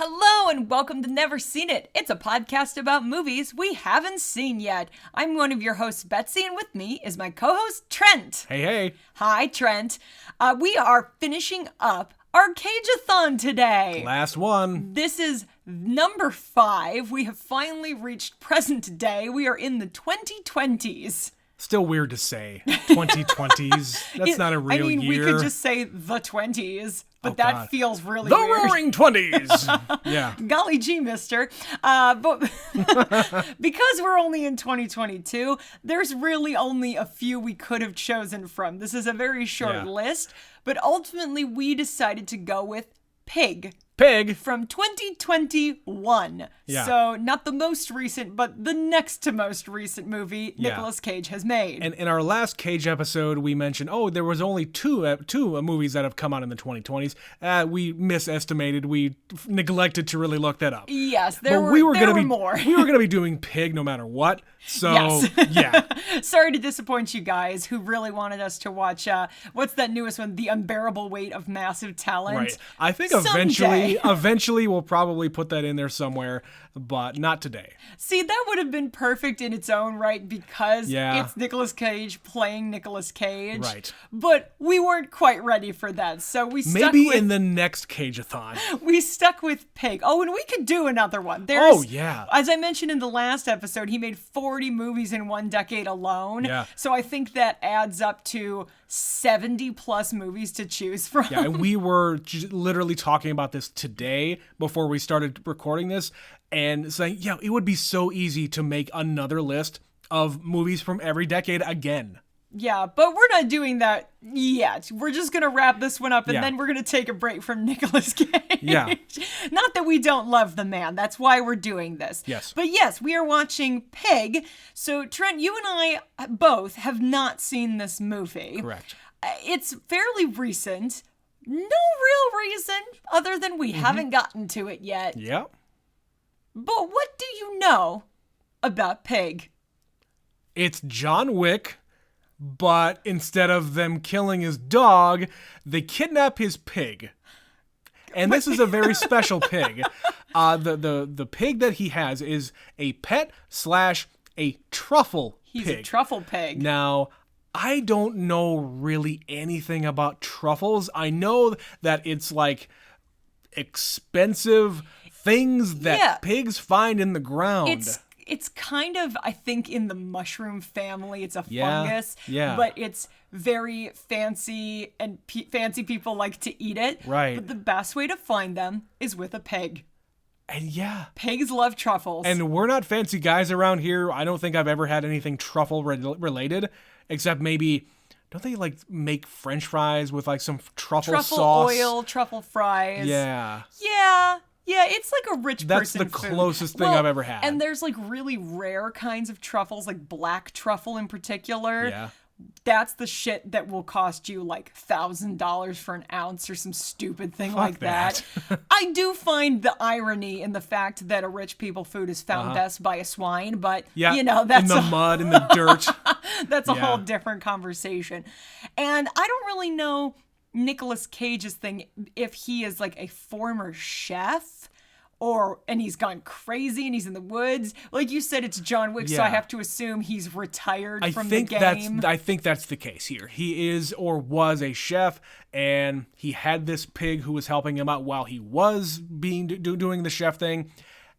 Hello and welcome to Never Seen It. It's a podcast about movies we haven't seen yet. I'm one of your hosts, Betsy, and with me is my co-host, Trent. Hey, hey. Hi, Trent. We are finishing up our Cage-a-thon today. Last one. This is number 5. We have finally reached present day. We are in the 2020s. Still weird to say. 2020s. That's not a real year. We could just say the 20s, but that feels really the weird. Roaring 20s. Yeah. Golly gee, mister. But because we're only in 2022, there's really only a few we could have chosen from. This is a very short list, but ultimately we decided to go with Pig. Pig. From 2021. Yeah. So not the most recent, but the next to most recent movie Nicolas Cage has made. And in our last Cage episode, we mentioned, there was only two movies that have come out in the 2020s. We misestimated. We neglected to really look that up. Yes, there were more. We were going to be doing Pig no matter what. So, yes. Yeah. Sorry to disappoint you guys who really wanted us to watch, what's that newest one? The Unbearable Weight of Massive Talent. Right. I think eventually we'll probably put that in there somewhere, but not today. See, that would have been perfect in its own right because it's Nicolas Cage playing Nicolas Cage. Right. But we weren't quite ready for that, so we stuck Maybe in the next Cage-a-thon. We stuck with Pig. Oh, and we could do another one. As I mentioned in the last episode, he made 40 movies in one decade alone. Yeah. So I think that adds up to 70 plus movies to choose from. Yeah, and we were literally talking about this today before we started recording this and saying, it would be so easy to make another list of movies from every decade again. Yeah, but we're not doing that yet. We're just going to wrap this one up and then we're going to take a break from Nicolas Cage. Yeah. Not that we don't love the man. That's why we're doing this. Yes. But yes, we are watching Pig. So Trent, you and I both have not seen this movie. Correct. It's fairly recent. No real reason other than we haven't gotten to it yet. Yeah. But what do you know about Pig? It's John Wick. But instead of them killing his dog, they kidnap his pig. And this is a very special pig. The pig that he has is a pet / a truffle pig. He's a truffle pig. Now, I don't know really anything about truffles. I know that it's like expensive things that pigs find in the ground. It's kind of, I think, in the mushroom family. It's a fungus, but it's very fancy, and fancy people like to eat it. Right. But the best way to find them is with a pig. And pigs love truffles. And we're not fancy guys around here. I don't think I've ever had anything truffle related, except maybe, don't they like make French fries with like some truffle sauce? Truffle oil, truffle fries. Yeah. Yeah, it's like a rich That's person the closest thing I've ever had. And there's like really rare kinds of truffles, like black truffle in particular. Yeah. That's the shit that will cost you like $1,000 for an ounce or some stupid thing like that. I do find the irony in the fact that a rich people food is found best by a swine, but that's in the mud, in the dirt. That's a whole different conversation. And I don't really know Nicolas Cage's thing if he is like a former chef and he's gone crazy and he's in the woods. Like you said, it's John Wick, so I have to assume he's retired from the game. I think that's the case here. He is or was a chef, and he had this pig who was helping him out while he was doing the chef thing.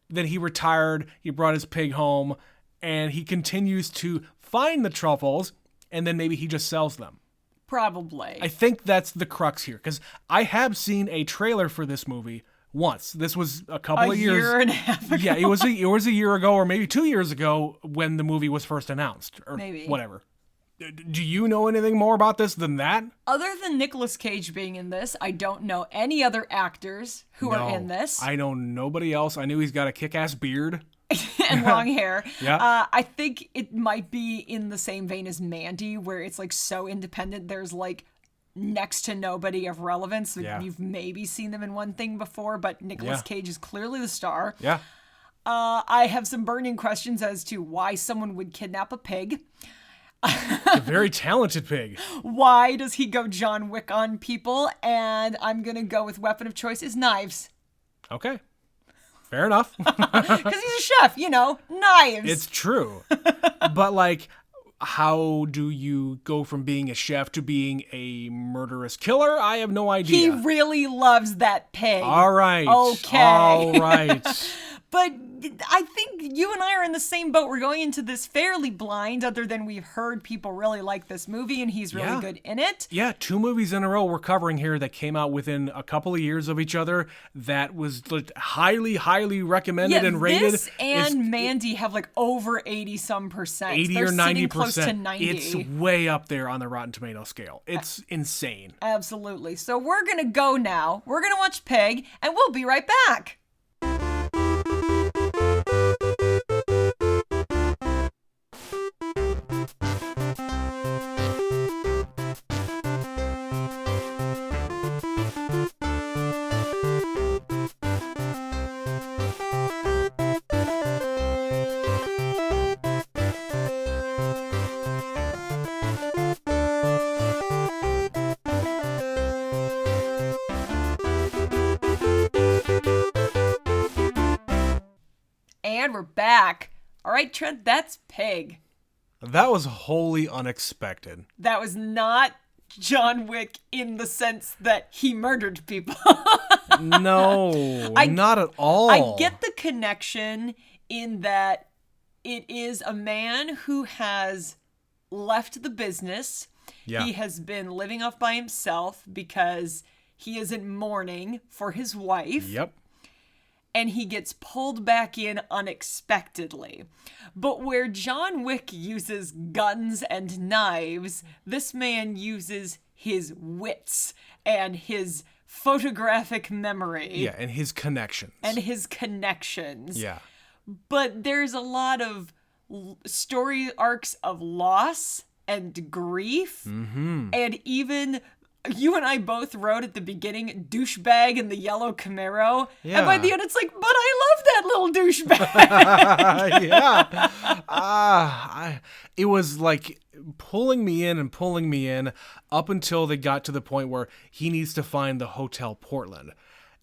Then he retired, he brought his pig home, and he continues to find the truffles, and then maybe he just sells them. Probably. I think that's the crux here, because I have seen a trailer for this movie once. This was a couple of years. A year and a half ago. Yeah, it was a year ago, or maybe 2 years ago when the movie was first announced, or maybe. Whatever. Do you know anything more about this than that? Other than Nicolas Cage being in this, I don't know any other actors who are in this. I know nobody else. I knew he's got a kick-ass beard. And long hair. Yeah. I think it might be in the same vein as Mandy, where it's like so independent. There's like next to nobody of relevance. You've maybe seen them in one thing before, but Nicolas Cage is clearly the star. Yeah. I have some burning questions as to why someone would kidnap a pig. A very talented pig. Why does he go John Wick on people? And I'm going to go with weapon of choice is knives. Okay. Fair enough. Because he's a chef, knives. It's true. But, like, how do you go from being a chef to being a murderous killer? I have no idea. He really loves that pig. All right. Okay. All right. But I think you and I are in the same boat. We're going into this fairly blind, other than we've heard people really like this movie and he's really good in it. Yeah, 2 movies in a row we're covering here that came out within a couple of years of each other that was highly, highly recommended and rated. This and Mandy have like over 80-some%. 80 They're or 90%. sitting close to 90. It's way up there on the Rotten Tomato scale. It's insane. Absolutely. So we're going to go now. We're going to watch Pig, and we'll be right back. And we're back. All right, Trent, that's Pig. That was wholly unexpected. That was not John Wick in the sense that he murdered people. No, not at all. I get the connection in that it is a man who has left the business. Yeah. He has been living off by himself because he is in mourning for his wife. Yep. And he gets pulled back in unexpectedly. But where John Wick uses guns and knives, this man uses his wits and his photographic memory. Yeah, and his connections. Yeah. Yeah. But there's a lot of story arcs of loss and grief. Mm-hmm. And even... You and I both wrote at the beginning, douchebag in the yellow Camaro. Yeah. And by the end, it's like, but I love that little douchebag. Yeah. It was like pulling me in up until they got to the point where he needs to find the Hotel Portland.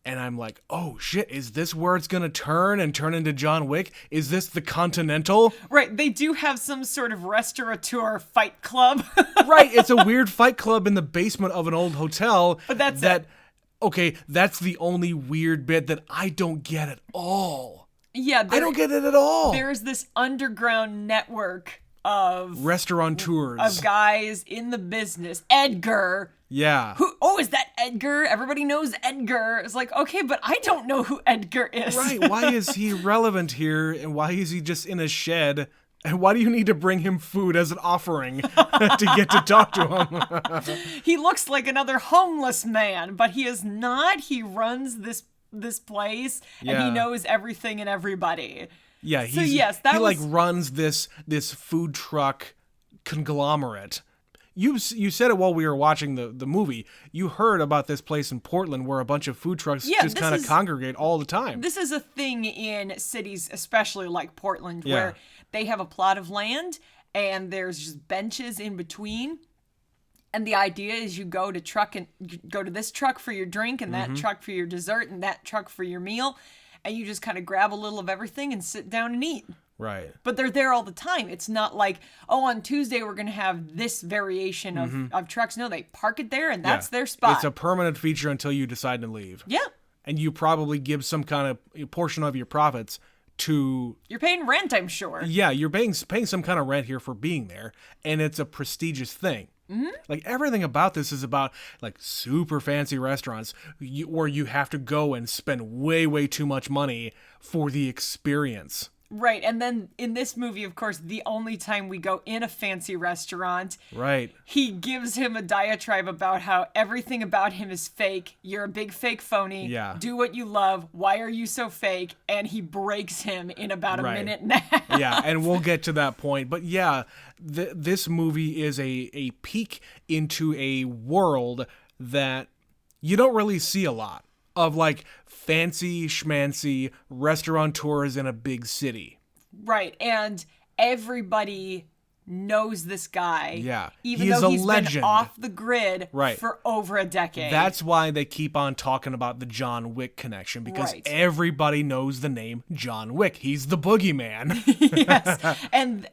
And I'm like, oh shit, is this where it's going to turn into John Wick? Is this the Continental? Right, they do have some sort of restaurateur fight club. Right, it's a weird fight club in the basement of an old hotel. But that's okay, that's the only weird bit that I don't get at all. Yeah, I don't get it at all. There's this underground network of restaurateurs, of guys in the business. Edgar. Yeah. Is that Edgar? Everybody knows Edgar. It's like, okay, but I don't know who Edgar is. Right. Why is he relevant here? And why is he just in a shed? And why do you need to bring him food as an offering to get to talk to him? He looks like another homeless man, but he is not. He runs this place, and he knows everything and everybody. Yeah. He runs this food truck conglomerate. You said it while we were watching the movie. You heard about this place in Portland where a bunch of food trucks just kind of congregate all the time. This is a thing in cities, especially like Portland, where they have a plot of land and there's just benches in between. And the idea is you go to this truck for your drink and that truck for your dessert and that truck for your meal. And you just kind of grab a little of everything and sit down and eat. Right. But they're there all the time. It's not like, on Tuesday we're going to have this variation of trucks. No, they park it there and that's their spot. It's a permanent feature until you decide to leave. Yeah. And you probably give some kind of portion of your profits to... You're paying rent, I'm sure. Yeah, you're paying some kind of rent here for being there. And it's a prestigious thing. Mm-hmm. Like everything about this is about like super fancy restaurants where you have to go and spend way, way too much money for the experience. Right, and then in this movie, of course, the only time we go in a fancy restaurant, right, he gives him a diatribe about how everything about him is fake. You're a big fake phony. Yeah. Do what you love. Why are you so fake? And he breaks him in about a minute and a half. Yeah, and we'll get to that point. But yeah, this movie is a peek into a world that you don't really see a lot of, like fancy schmancy restaurateurs in a big city. Right, and everybody knows this guy. Yeah. Even He is though a he's legend. been off the grid Right. for over a decade. That's why they keep on talking about the John Wick connection, because Right. everybody knows the name John Wick. He's the boogeyman. Yes. And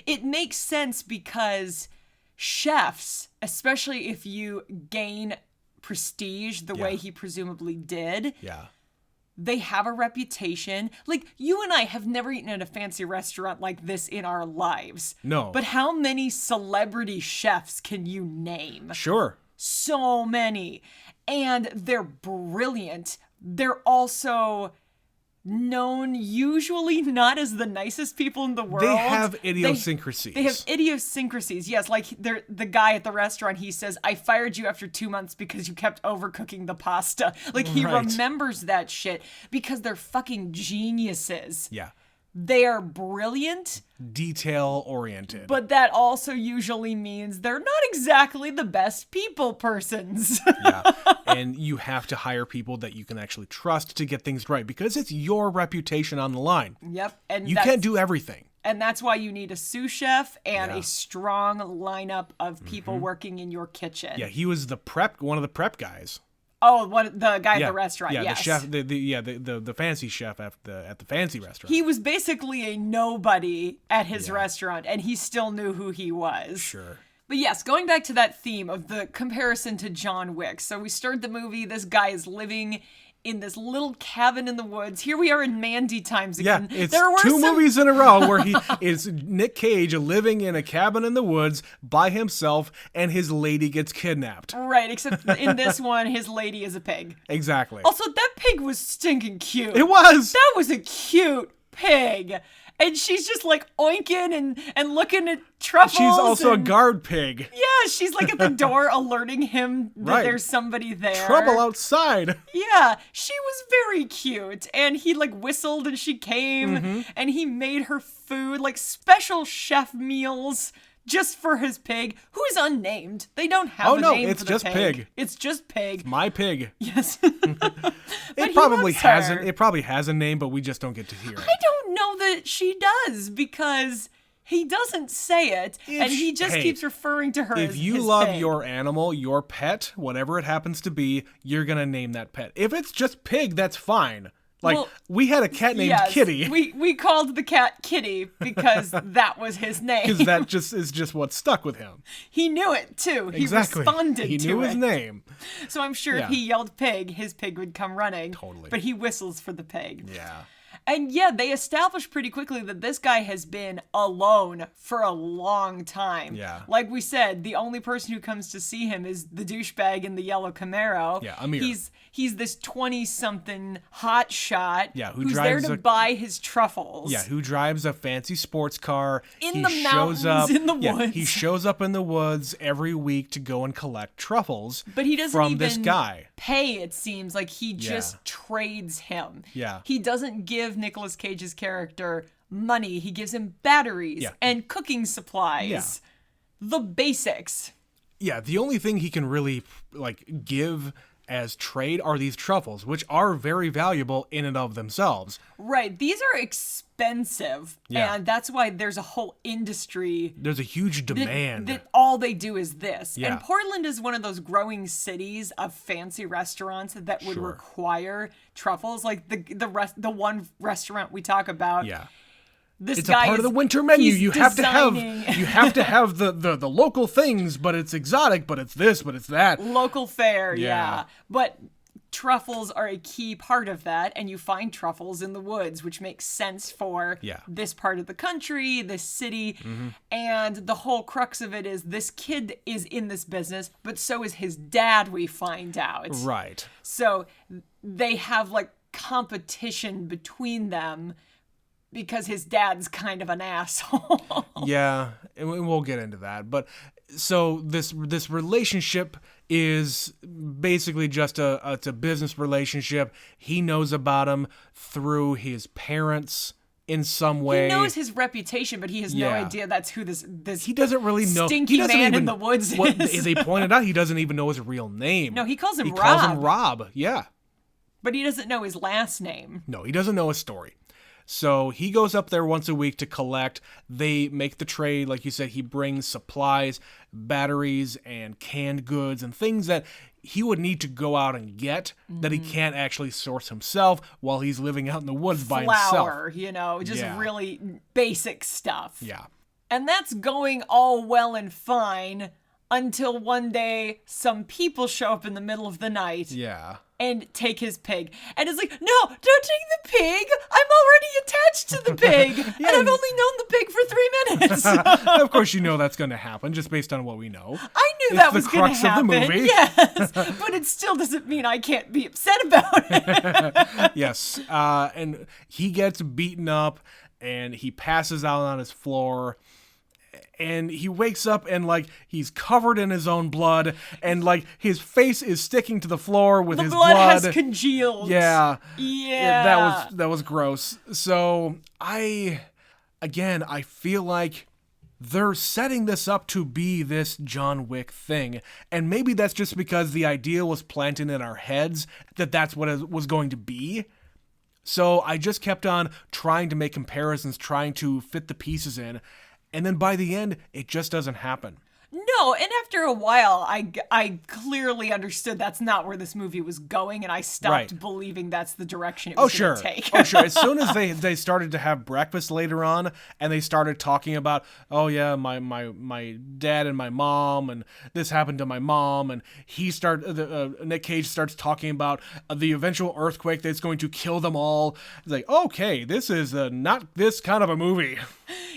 it makes sense because chefs, especially if you gain prestige the way he presumably did, Yeah. they have a reputation. Like, you and I have never eaten at a fancy restaurant like this in our lives. No. But how many celebrity chefs can you name? Sure. So many. And they're brilliant. They're also known usually not as the nicest people in the world. They have idiosyncrasies. They have idiosyncrasies. Yes, like the guy at the restaurant, he says, I fired you after 2 months because you kept overcooking the pasta. Like, he Right. remembers that shit because they're fucking geniuses. Yeah. They are brilliant, Detail oriented. but that also usually means they're not exactly the best people persons. Yeah. And you have to hire people that you can actually trust to get things right, because it's your reputation on the line. Yep. And You can't do everything. And that's why you need a sous chef and Yeah. a strong lineup of people working in your kitchen. Yeah, he was one of the prep guys. Oh, the guy Yeah. at the restaurant, Yeah, yes. the chef, the fancy chef at the fancy restaurant. He was basically a nobody at his restaurant, and he still knew who he was. Sure. But yes, going back to that theme of the comparison to John Wick. So we start the movie, this guy is living in this little cabin in the woods. Here we are in Mandy times Yeah, again. it's There were two some- movies in a row where he is Nick Cage living in a cabin in the woods by himself, and his lady gets kidnapped. Right, except in this one, his lady is a pig. Exactly. Also, that pig was stinking cute. It was. That was a cute pig. And she's just like oinking and looking at truffles. She's also a and- guard pig. Yeah, she's like at the door alerting him that Right. there's somebody there. Trouble outside. Yeah, she was very cute. And he like whistled and she came Mm-hmm. and he made her food, like special chef meals just for his pig, who is unnamed. They don't have a name it's for the just pig. It's just pig. My pig. Yes. It he probably loves hasn't. her. It probably has a name, but we just don't get to hear it. I don't know that she does because he doesn't say it and he just keeps referring to her as If you his love pig. your animal, your pet, whatever it happens to be, you're gonna name that pet. If it's just pig, that's fine. Like, Well, we had a cat named Yes, Kitty, we called the cat Kitty because that was his name. because that is just what stuck with him. He knew it too. He Exactly. responded He to knew it. his name. So I'm sure Yeah. if he yelled pig, his pig would come running. Totally. But he whistles for the pig. Yeah. And yeah, they established pretty quickly that this guy has been alone for a long time. Yeah. Like we said, the only person who comes to see him is the douchebag in the yellow Camaro. Yeah, Amir. He's this 20-something hot shot Yeah, who who's there drives to a- buy his truffles. Yeah, who drives a fancy sports car. In He the shows mountains, up, in the yeah, woods. He shows up in the woods every week to go and collect truffles But he doesn't from even this guy. pay, it seems. Like, he just Yeah. trades him. Yeah. He doesn't give Nicolas Cage's character money. He gives him batteries Yeah. and cooking supplies. Yeah. The basics. Yeah, the only thing he can really like give as trade are these truffles, which are very valuable in and of themselves. Right. These are expensive. Yeah. And that's why there's a whole industry There's a huge demand. that all they do is this. Yeah. And Portland is one of those growing cities of fancy restaurants that would Sure. require truffles. Like the one restaurant we talk about. Yeah. This It's a guy part of is- the winter menu. he's You have to have designing- you have to have the local things, but it's exotic, but it's this, but it's that. local fare, yeah. Yeah. But truffles are a key part of that, and you find truffles in the woods, which makes sense for Yeah. this part of the country, this city. And the whole crux of it is this kid is in this business, but so is his dad, we find out. Right. So they have like competition between them because his dad's kind of an asshole. Yeah, and we'll get into that. But so this relationship is basically just it's a business relationship. He knows about him through his parents in some way. He knows his reputation, but he has no Yeah. idea that's who this He doesn't really know. stinky He doesn't man even, in the woods what, is. as they pointed out, he doesn't even know his real name. No, he calls him He Rob. calls him Rob. Yeah. But he doesn't know his last name. No, he doesn't know his story. So he goes up there once a week to collect. They make the trade. Like you said, he brings supplies, batteries, and canned goods, and things that he would need to go out and get that he can't actually source himself while he's living out in the woods by himself. Flour, just really basic stuff. Yeah. And that's going all well and fine until one day some people show up in the middle of the night. Yeah. And take his pig. And it's like, no, don't take the pig. I'm already attached to the pig. And I've only known the pig for 3 minutes. Of course, that's going to happen just based on what we know. I knew that was going to Of happen. the movie. Yes. But it still doesn't mean I can't be upset about it. Yes. And he gets beaten up and he passes out on his floor. And he wakes up and he's covered in his own blood, and his face is sticking to the floor with his blood. The blood has congealed. Yeah. Yeah. That was gross. So I feel like they're setting this up to be this John Wick thing. And maybe that's just because the idea was planted in our heads that that's what it was going to be. So I just kept on trying to make comparisons, trying to fit the pieces in. And then by the end, it just doesn't happen. No, and after a while, I clearly understood that's not where this movie was going, and I stopped believing that's the direction it was going to take. Oh, sure. As soon as they started to have breakfast later on, and they started talking about, oh yeah, my dad and my mom, and this happened to my mom, and Nick Cage starts talking about the eventual earthquake that's going to kill them all. It's like, okay, this is not this kind of a movie.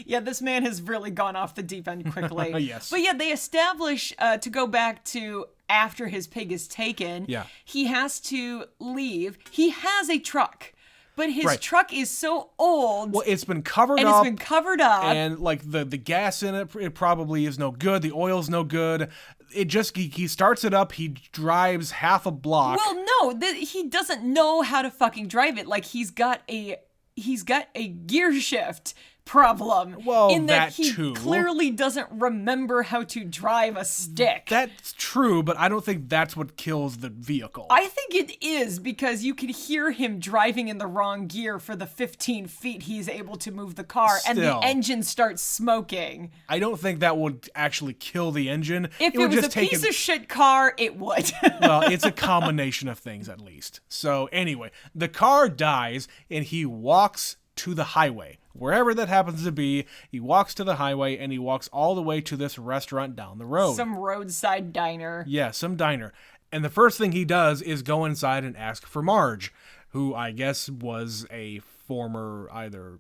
Yeah, this man has really gone off the deep end quickly. Yes. But yeah, they establish, to go back to after his pig is taken, he has to leave. He has a truck, but his truck is so old. Well, it's been covered up. And it's been covered up. And the gas in it probably is no good. The oil's no good. It just, he starts it up. He drives half a block. Well, no, he doesn't know how to fucking drive it. He's got a gear shift problem. Well, in that he clearly doesn't remember how to drive a stick. That's true, but I don't think that's what kills the vehicle. I think it is, because you could hear him driving in the wrong gear for the 15 feet he's able to move the car, and the engine starts smoking. I don't think that would actually kill the engine. If it was a piece of shit car, it would. Well, it's a combination of things, at least. So anyway, the car dies, and he walks to the highway. Wherever that happens to be, he walks to the highway, and he walks all the way to this restaurant down the road. Some roadside diner. Yeah, some diner. And the first thing he does is go inside and ask for Marge, who I guess was a former either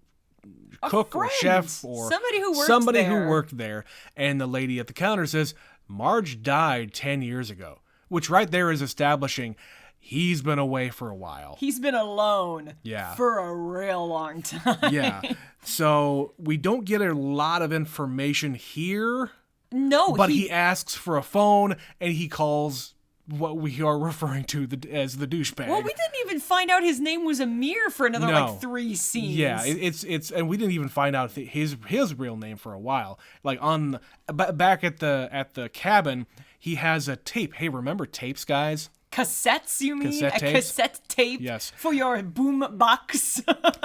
cook or chef or somebody who worked there. And the lady at the counter says, Marge died 10 years ago, which right there is establishing he's been away for a while. He's been alone for a real long time. Yeah. So we don't get a lot of information here. No. But he asks for a phone, and he calls what we are referring to as the douchebag. Well, we didn't even find out his name was Amir for another 3 scenes. Yeah, it's and we didn't even find out his real name for a while. Back at the cabin, he has a tape. Hey, remember tapes, guys? Cassettes, you mean? Cassette tapes? Cassette tape? Yes. For your boom box?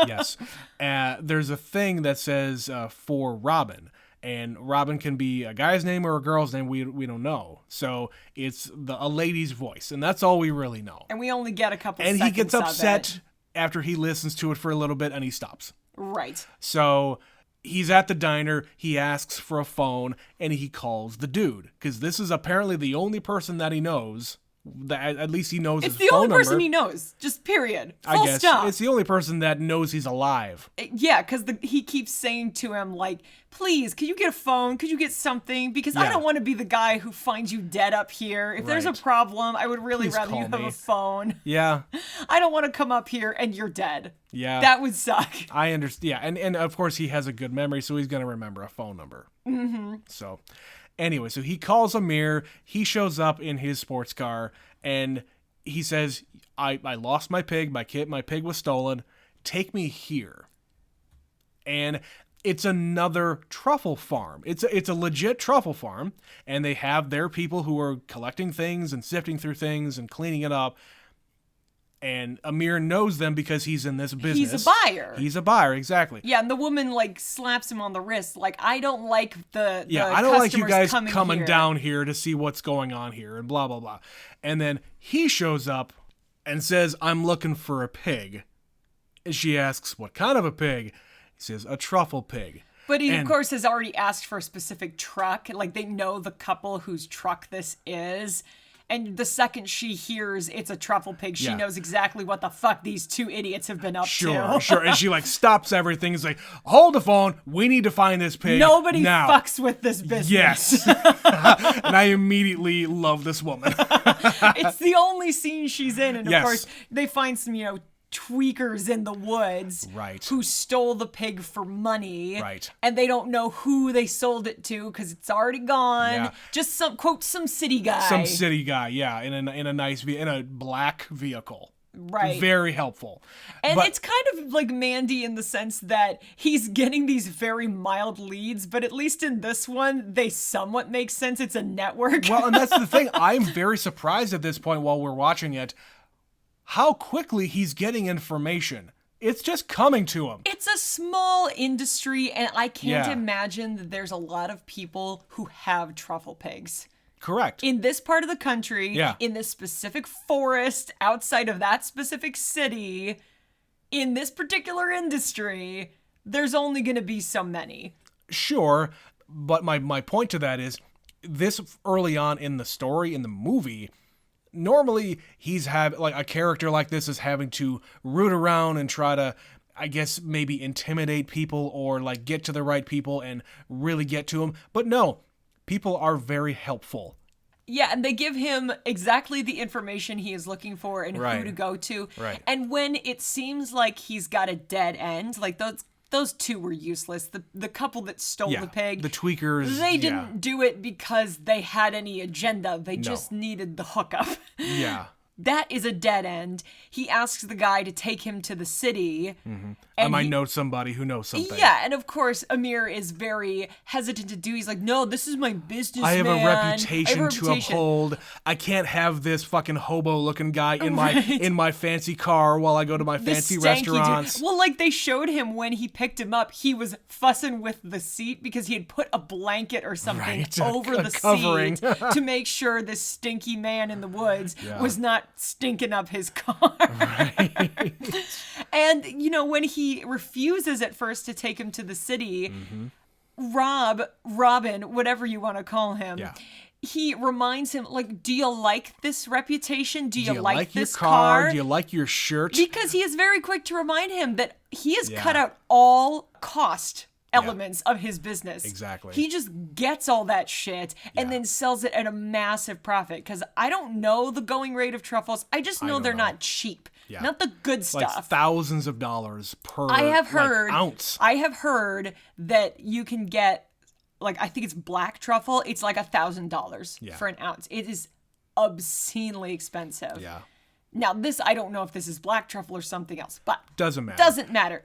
Yes. There's a thing that says for Robin. And Robin can be a guy's name or a girl's name. We don't know. So it's a lady's voice. And that's all we really know. And we only get a couple seconds of it. And he gets upset after he listens to it for a little bit, and he stops. Right. So he's at the diner. He asks for a phone, and he calls the dude. Because this is apparently the only person that he knows. At least he knows his phone number. It's the only person he knows. Just period. Full stop. It's the only person that knows he's alive. Yeah, because he keeps saying to him, please, could you get a phone? Could you get something? Because I don't want to be the guy who finds you dead up here. If there's a problem, I would really rather you have a phone. Yeah. I don't want to come up here and you're dead. Yeah. That would suck. I understand. Yeah, and of course he has a good memory, so he's going to remember a phone number. Mm-hmm. So anyway, so he calls Amir. He shows up in his sports car, and he says, I lost my pig. My pig was stolen. Take me here. And it's another truffle farm. It's a legit truffle farm, and they have their people who are collecting things and sifting through things and cleaning it up. And Amir knows them because he's in this business. He's a buyer. He's a buyer, exactly. Yeah, and the woman like slaps him on the wrist, like, I don't like the I don't like you guys coming here. down here to see what's going on here, and blah, blah, blah. And then he shows up and says, I'm looking for a pig. And she asks, what kind of a pig? He says, a truffle pig. But he, of course, has already asked for a specific truck. Like, they know the couple whose truck this is. And the second she hears it's a truffle pig, she knows exactly what the fuck these two idiots have been up to. Sure. And she, like, stops everything. It's like, hold the phone. We need to find this pig Nobody now. Fucks with this business. Yes. And I immediately love this woman. It's the only scene she's in. And, of course, they find some, tweakers in the woods who stole the pig for money, and they don't know who they sold it to because it's already gone. Just some city guy, in a nice in a black vehicle. Very helpful. And it's kind of like Mandy in the sense that he's getting these very mild leads, but at least in this one, they somewhat make sense. It's a network. Well, and that's the thing. I'm very surprised at this point while we're watching it how quickly he's getting information. It's just coming to him. It's a small industry, and I can't imagine that there's a lot of people who have truffle pigs. Correct. In this part of the country, in this specific forest, outside of that specific city, in this particular industry, there's only going to be so many. Sure, but my point to that is, this early on in the story, in the movie, normally he's like a character like this is having to root around and try to, I guess, maybe intimidate people or like get to the right people and really get to them. But no, people are very helpful. Yeah, and they give him exactly the information he is looking for and who to go to. And when it seems like he's got a dead end, like those two were useless. The couple that stole the pig. The tweakers. They didn't do it because they had any agenda. They just needed the hookup. Yeah. That is a dead end. He asks the guy to take him to the city. Mm-hmm. I might know somebody who knows something. Yeah, and of course, Amir is very hesitant to do. He's like, no, this is my business, I have man. a reputation to uphold. I can't have this fucking hobo-looking guy in my fancy car while I go to my fancy restaurants. Dude. Well, like, they showed him when he picked him up, he was fussing with the seat because he had put a blanket or something over the covering seat to make sure this stinky man in the woods was not stinking up his car. And, when he refuses at first to take him to the city, Robin, whatever you want to call him, he reminds him, like, do you like this reputation? Do you like this your car? Do you like your shirt? Because he is very quick to remind him that he has cut out all cost elements of his business. Exactly. He just gets all that shit and then sells it at a massive profit. Because I don't know the going rate of truffles. I just know they're not cheap. Yeah. Not the good stuff. Like thousands of dollars per ounce. I have heard that you can get, like, I think it's black truffle. It's like $1,000 for an ounce. It is obscenely expensive. Yeah. Now, I don't know if this is black truffle or something else, but doesn't matter. Doesn't matter.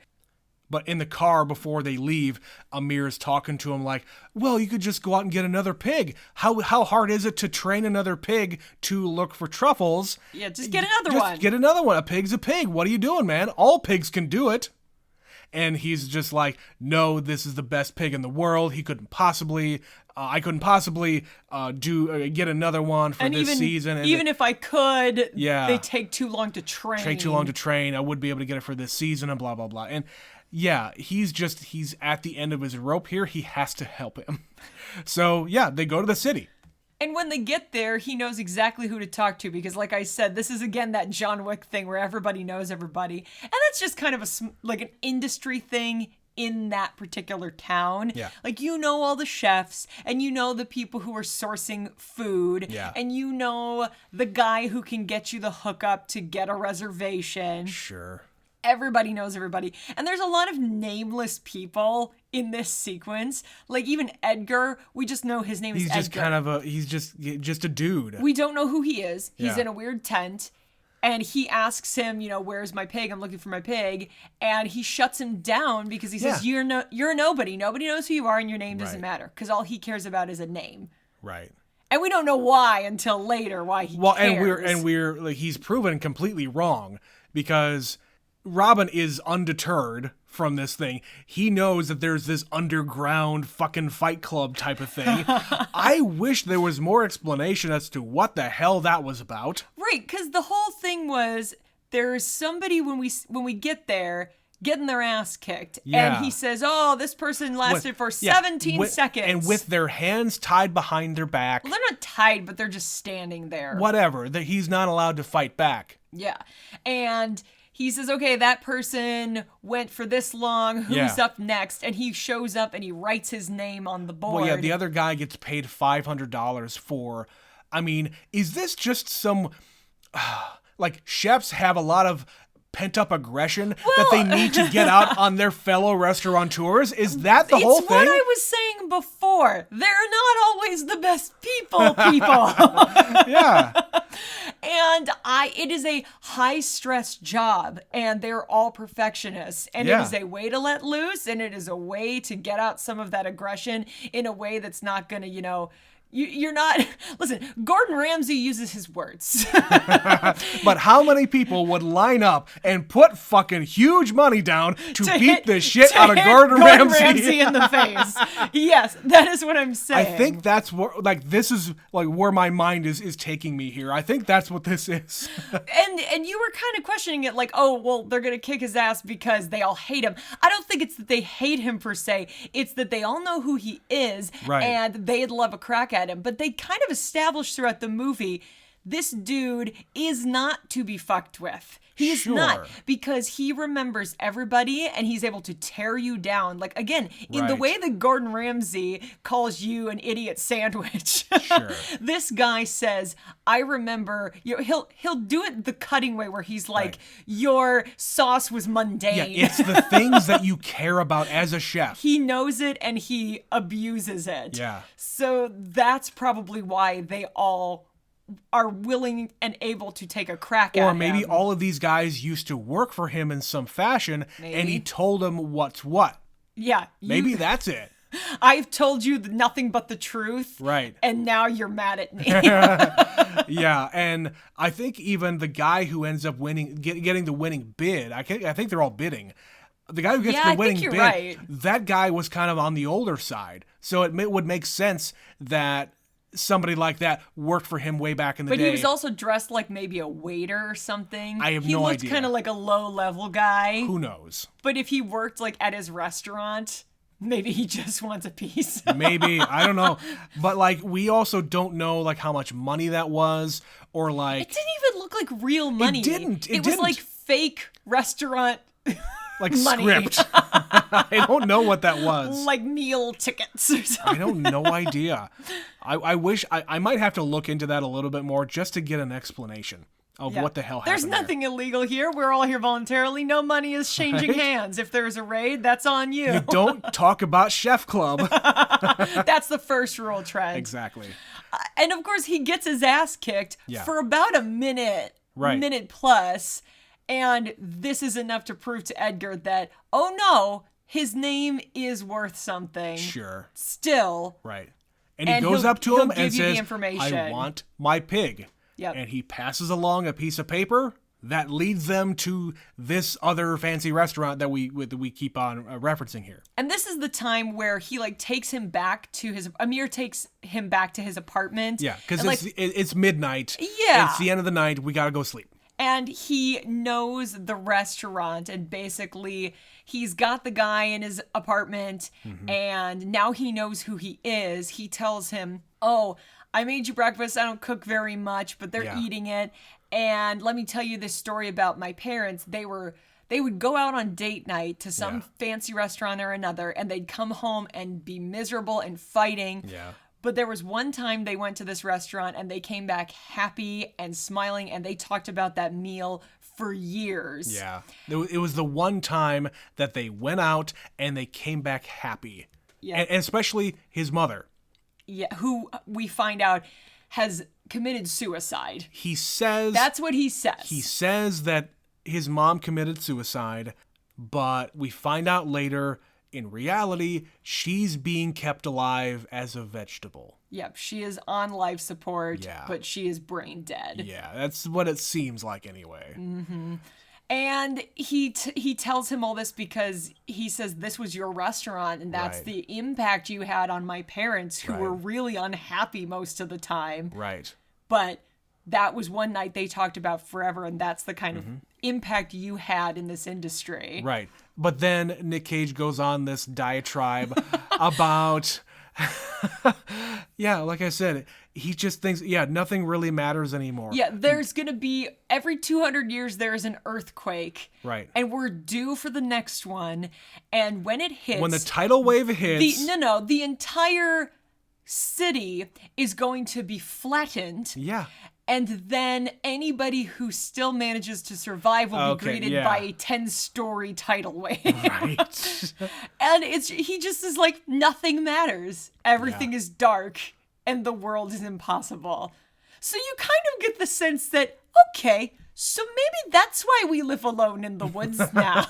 But in the car before they leave, Amir's talking to him like, well, you could just go out and get another pig. How hard is it to train another pig to look for truffles? Yeah, just get another one. Get another one. A pig's a pig. What are you doing, man? All pigs can do it. And he's just like, no, this is the best pig in the world. I couldn't possibly get another one for this season. And even if I could, they take too long to train. I would be able to get it for this season and blah, blah, blah. And yeah, he's at the end of his rope here. He has to help him. So yeah, they go to the city. And when they get there, he knows exactly who to talk to because, like I said, this is, again, that John Wick thing where everybody knows everybody. And that's just kind of an industry thing in that particular town. Yeah. Like, all the chefs, and the people who are sourcing food. Yeah. And the guy who can get you the hookup to get a reservation. Sure. Everybody knows everybody. And there's a lot of nameless people in this sequence. Like, even Edgar, we just know his name is Edgar. He's just a dude. We don't know who he is. He's in a weird tent. And he asks him, where's my pig? I'm looking for my pig. And he shuts him down because he says, you're a nobody. Nobody knows who you are and your name doesn't matter. Because all he cares about is a name. Right. And we don't know why until later why he cares. and we're like, he's proven completely wrong, because Robin is undeterred from this thing. He knows that there's this underground fucking fight club type of thing. I wish there was more explanation as to what the hell that was about. Right, because the whole thing was there's somebody when we get there getting their ass kicked. Yeah. And he says, oh, this person lasted for 17 seconds. And with their hands tied behind their back. Well, they're not tied, but they're just standing there. Whatever. That he's not allowed to fight back. Yeah. And he says, okay, that person went for this long. Who's up next? And he shows up and he writes his name on the board. Well, yeah, the other guy gets paid $500 for... I mean, is this just some... like, chefs have a lot of pent-up aggression that they need to get out on their fellow restaurateurs? Is that the whole thing? It's what I was saying before. They're not always the best people. Yeah. And it is a high-stress job, and they're all perfectionists. And it is a way to let loose, and it is a way to get out some of that aggression in a way that's not going to, you're not... Listen, Gordon Ramsay uses his words. But how many people would line up and put fucking huge money down to beat the shit out of Gordon Ramsay in the face? Yes, that is what I'm saying. I think that's what, this is where my mind is taking me here. I think that's what this is. And you were kind of questioning it oh, well, they're going to kick his ass because they all hate him. I don't think it's that they hate him per se. It's that they all know who he is, and they'd love a crack at him. But they kind of established throughout the movie, this dude is not to be fucked with. He is not, because he remembers everybody and he's able to tear you down. Again, in the way that Gordon Ramsay calls you an idiot sandwich. Sure. This guy says, I remember, he'll do it the cutting way where he's like, your sauce was mundane. Yeah, it's the things that you care about as a chef. He knows it and he abuses it. Yeah. So that's probably why they all are willing and able to take a crack at him. Or maybe all of these guys used to work for him in some fashion, and he told them what's what. Yeah. Maybe that's it. I've told you nothing but the truth. Right. And now you're mad at me. Yeah, and I think even the guy who ends up winning, getting the winning bid, I think they're all bidding. The guy who gets the winning bid, that guy was kind of on the older side. So it would make sense that somebody like that worked for him way back in the day. But he was also dressed like maybe a waiter or something. I have no idea. He looked kind of like a low-level guy. Who knows? But if he worked at his restaurant, maybe he just wants a piece. Maybe. I don't know. But we also don't know how much money that was, or It didn't even look like real money. It didn't. It was fake restaurant money. Script. I don't know what that was. Meal tickets or something. I don't no idea. I wish I might have to look into that a little bit more just to get an explanation of what the hell happened. There's nothing illegal here. We're all here voluntarily. No money is changing hands. If there's a raid, that's on you. You don't talk about Chef Club. That's the first rule, Trent. Exactly. And of course, he gets his ass kicked for about a minute, minute plus. And this is enough to prove to Edgar that, oh no, his name is worth something. Sure. Still. Right. And he goes up to him and says, I want my pig. Yep. And he passes along a piece of paper that leads them to this other fancy restaurant that we keep on referencing here. And this is the time where he takes him back to Amir takes him back to his apartment. Yeah, because it's midnight. Yeah. It's the end of the night. We got to go sleep. And he knows the restaurant, and basically he's got the guy in his apartment, and now he knows who he is. He tells him, oh, I made you breakfast. I don't cook very much, but they're eating it. And let me tell you this story about my parents. They would go out on date night to some fancy restaurant or another, and they'd come home and be miserable and fighting. Yeah. But there was one time they went to this restaurant and they came back happy and smiling, and they talked about that meal for years. Yeah. It was the one time that they went out and they came back happy. Yeah. And especially his mother. Yeah, who we find out has committed suicide. He says... That's what he says. He says that his mom committed suicide, but we find out later in reality, she's being kept alive as a vegetable. Yep, she is on life support, Yeah. but she is brain dead. Yeah, that's what it seems like anyway. And he tells him all this because he says, this was your restaurant, and that's Right. the impact you had on my parents, who Right. were really unhappy most of the time. Right. But that was one night they talked about forever, and that's the kind of impact you had in this industry. Right. But then Nick Cage goes on this diatribe about... yeah, like I said, he just thinks, nothing really matters anymore. Yeah, there's going to be, every 200 years, there is an earthquake. Right. And we're due for the next one. And when it hits... When the tidal wave hits... the entire city is going to be flattened. Yeah. And then anybody who still manages to survive will be greeted by a 10-story tidal wave. Right. And he just is like, nothing matters. Everything is dark, and the world is impossible. So you kind of get the sense that, okay, so maybe that's why we live alone in the woods now.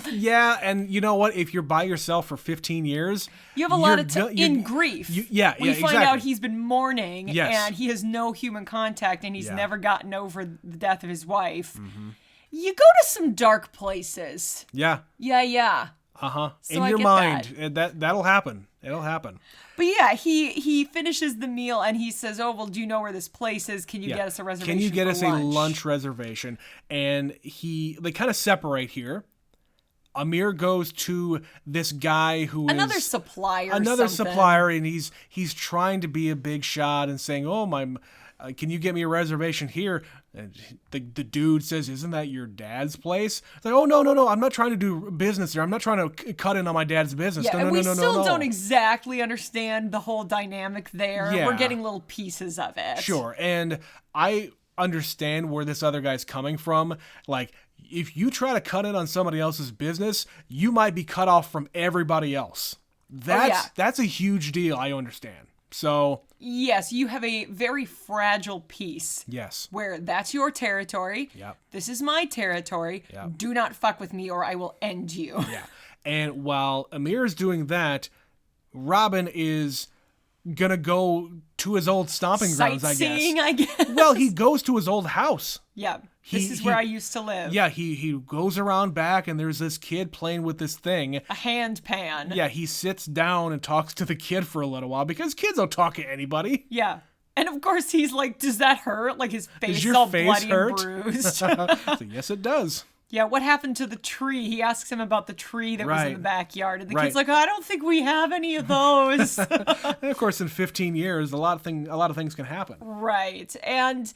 Yeah, and you know what? If you're by yourself for 15 years... You have a lot of in grief. We find out he's been mourning, and he has no human contact, and he's never gotten over the death of his wife. You go to some dark places. Yeah. Yeah. Uh-huh. So in your mind. That'll happen. It'll happen. But yeah, he finishes the meal and he says, "Oh, well, do you know where this place is? Can you get us a reservation? Can you get us lunch? a lunch reservation?" And they kind of separate here. Amir goes to this guy who another is supplier, and he's trying to be a big shot and saying, "Oh, can you get me a reservation here?" And the dude says, "Isn't that your dad's place?" It's like, "Oh, no, I'm not trying to do business there. I'm not trying to cut in on my dad's business." Yeah, No, and no, we no, still no. don't exactly understand the whole dynamic there. Yeah. We're getting little pieces of it. Sure, and I understand where this other guy's coming from. Like, if you try to cut in on somebody else's business, you might be cut off from everybody else. That's a huge deal. I understand. So yes, you have a very fragile piece. Yes. Where that's your territory. Yep. This is my territory. Yep. Do not fuck with me or I will end you. Yeah. And while Amir is doing that, Robin is gonna go to his old stomping grounds, I guess. Sightseeing, I guess. Well, he goes to his old house. Yeah. This is where I used to live. Yeah, he goes around back and there's this kid playing with this thing. A hand pan. Yeah, he sits down and talks to the kid for a little while because kids don't talk to anybody. Yeah. And of course he's like, "Does that hurt?" Like his face Does your all face bloody hurt? and bruised. So, yes, it does. Yeah, what happened to the tree? He asks him about the tree that was in the backyard. And the Right. kid's like, "I don't think we have any of those." And of course, in 15 years, a lot of things can happen. Right. And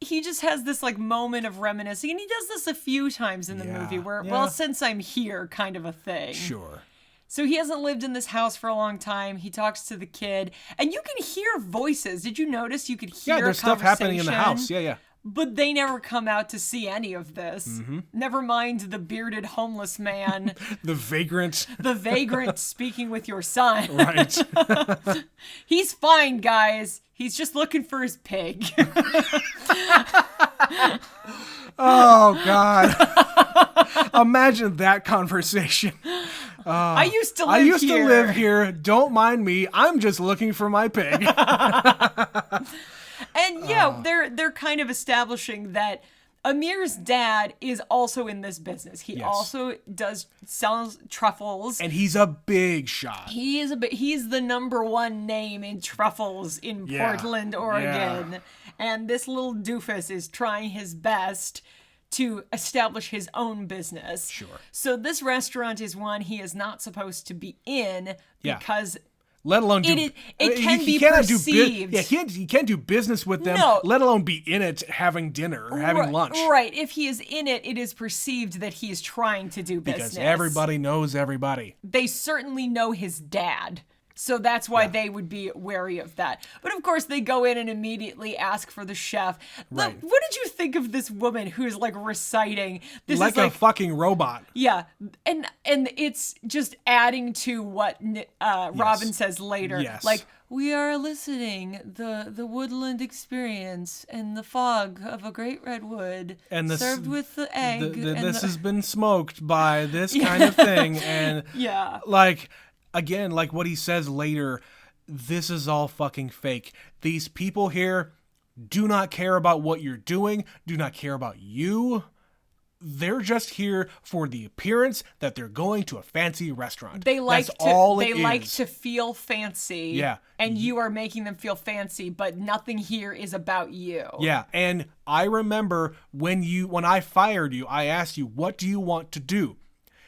he just has this like moment of reminiscing. And he does this a few times in the movie where, well, since I'm here kind of a thing. Sure. So he hasn't lived in this house for a long time. He talks to the kid. And you can hear voices. Did you notice you could hear Yeah, there's stuff happening in the house. Yeah. But they never come out to see any of this. Mm-hmm. Never mind the bearded homeless man. The vagrant. The vagrant speaking with your son. Right. He's fine, guys. He's just looking for his pig. Oh, God. Imagine that conversation. I used to live here. Don't mind me. I'm just looking for my pig. And they're kind of establishing that Amir's dad is also in this business. He also sells truffles. And he's a big shot. He's the number one name in truffles in Portland, Oregon. Yeah. And this little doofus is trying his best to establish his own business. Sure. So this restaurant is one he is not supposed to be in because let alone do it can be perceived. He can't do business with them, let alone be in it having dinner or having lunch. Right. If he is in it, it is perceived that he is trying to do business. Because everybody knows everybody. They certainly know his dad. So that's why they would be wary of that. But of course, they go in and immediately ask for the chef. Right. What did you think of this woman who's like reciting? This like is a fucking robot. Yeah, and it's just adding to what Robin says later. Yes. Like, we are eliciting the woodland experience and the fog of a great redwood, and served with the egg. This has been smoked by this kind of thing. And like, again, like what he says later, this is all fucking fake. These people here do not care about what you're doing, do not care about you. They're just here for the appearance that they're going to a fancy restaurant. They like That's all they it like is. to feel fancy. Yeah. And you are making them feel fancy, but nothing here is about you. Yeah, and I remember when I fired you, I asked you, what do you want to do?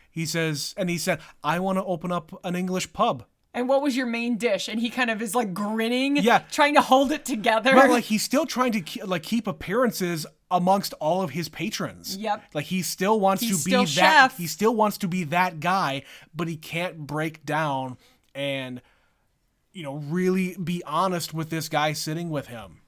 He said, I want to open up an English pub. And what was your main dish? And he kind of is like grinning, Yeah. trying to hold it together. But like he's still trying to keep appearances amongst all of his patrons. Yep. Like he still wants He's to be still that chef. he still wants to be that guy, but he can't break down and really be honest with this guy sitting with him.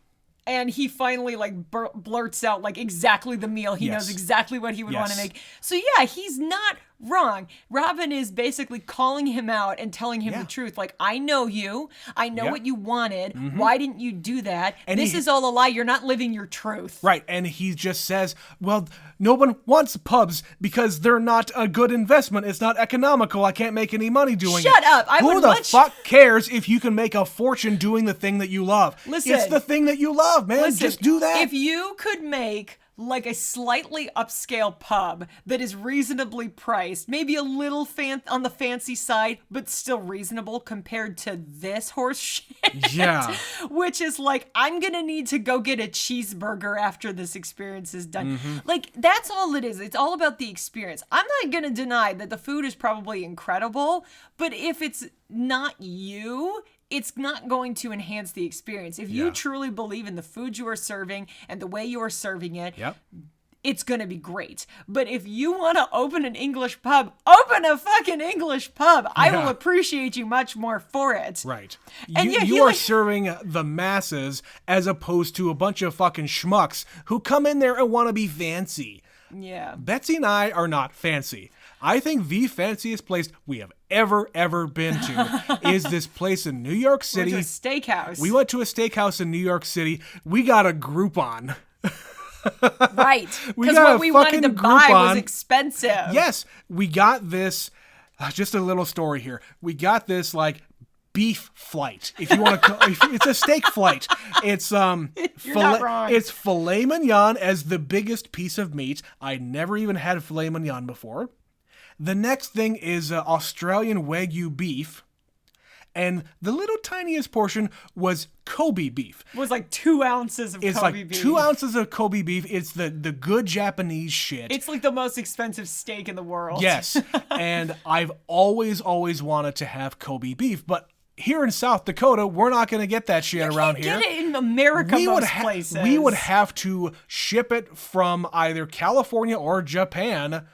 And he finally like blurts out like exactly the meal. He knows exactly what he would want to make. So yeah, he's not wrong. Robin is basically calling him out and telling him the truth. Like, I know you. I know what you wanted. Mm-hmm. Why didn't you do that? And this is all a lie. You're not living your truth. Right, and he just says, well, no one wants pubs because they're not a good investment. It's not economical. I can't make any money doing it. Shut up. Who the fuck cares if you can make a fortune doing the thing that you love? Listen. It's the thing that you love, man. Just do that. If you could make like a slightly upscale pub that is reasonably priced, maybe a little on the fancy side, but still reasonable compared to this horse shit. Yeah. Which is like, I'm gonna need to go get a cheeseburger after this experience is done. Mm-hmm. Like, that's all it is. It's all about the experience. I'm not gonna deny that the food is probably incredible, but if it's not you, it's not going to enhance the experience. If you truly believe in the food you are serving and the way you are serving it, it's going to be great. But if you want to open an English pub, open a fucking English pub. I will appreciate you much more for it. Right. And you are serving the masses as opposed to a bunch of fucking schmucks who come in there and want to be fancy. Yeah. Betsy and I are not fancy. I think the fanciest place we have ever been to is this place in New York City. We went to a steakhouse. We went to a steakhouse in New York City. We got a Groupon. Right. We Because got what a we wanted to fucking buy Groupon. was expensive. Yes, we got this. Just a little story here. We got this like beef flight, if you want to call it's a steak flight. It's You're not wrong. It's filet mignon as the biggest piece of meat. I never even had filet mignon before. The next thing is Australian Wagyu beef. And the little tiniest portion was Kobe beef. It was like 2 ounces of Kobe beef. It's like 2 ounces of Kobe beef. It's the good Japanese shit. It's like the most expensive steak in the world. Yes. And I've always wanted to have Kobe beef. But here in South Dakota, we're not going to get that shit around here. Get it in America places. We would have to ship it from either California or Japan.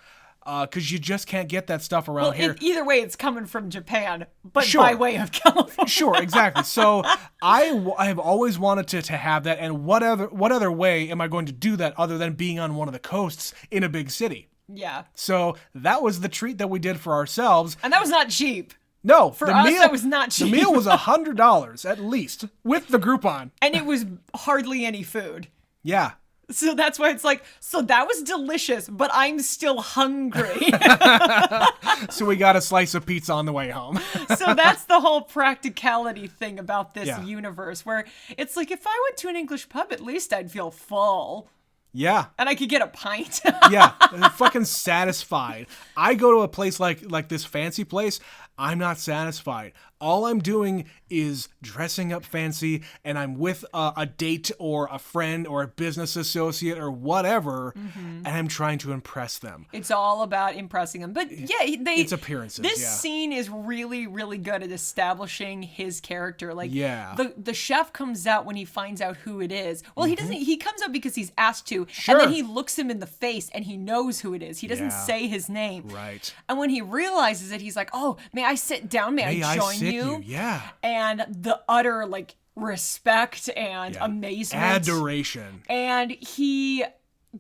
Because you just can't get that stuff around here. Either way, it's coming from Japan, but by way of California. Sure, exactly. So I have always wanted to have that. And what other way am I going to do that other than being on one of the coasts in a big city? Yeah. So that was the treat that we did for ourselves. And that was not cheap. No, for us, that was not cheap. The meal was $100 at least with the Groupon. And it was hardly any food. Yeah. So that's why it's like, so that was delicious, but I'm still hungry. So we got a slice of pizza on the way home. So that's the whole practicality thing about this universe, where it's like, if I went to an English pub, at least I'd feel full. Yeah. And I could get a pint. Yeah. Fucking satisfied. I go to a place like this fancy place, I'm not satisfied. All I'm doing is dressing up fancy, and I'm with a date or a friend or a business associate or whatever, and I'm trying to impress them. It's all about impressing them. But yeah, it's appearances. This scene is really, really good at establishing his character. Like, yeah. the chef comes out when he finds out who it is. Well, he doesn't. He comes out because he's asked to, Sure. and then he looks him in the face, and he knows who it is. He doesn't say his name. Right. And when he realizes it, he's like, "Oh, may I sit down? May I join you?" you. Yeah. And the utter, like, respect and amazement. Adoration. And he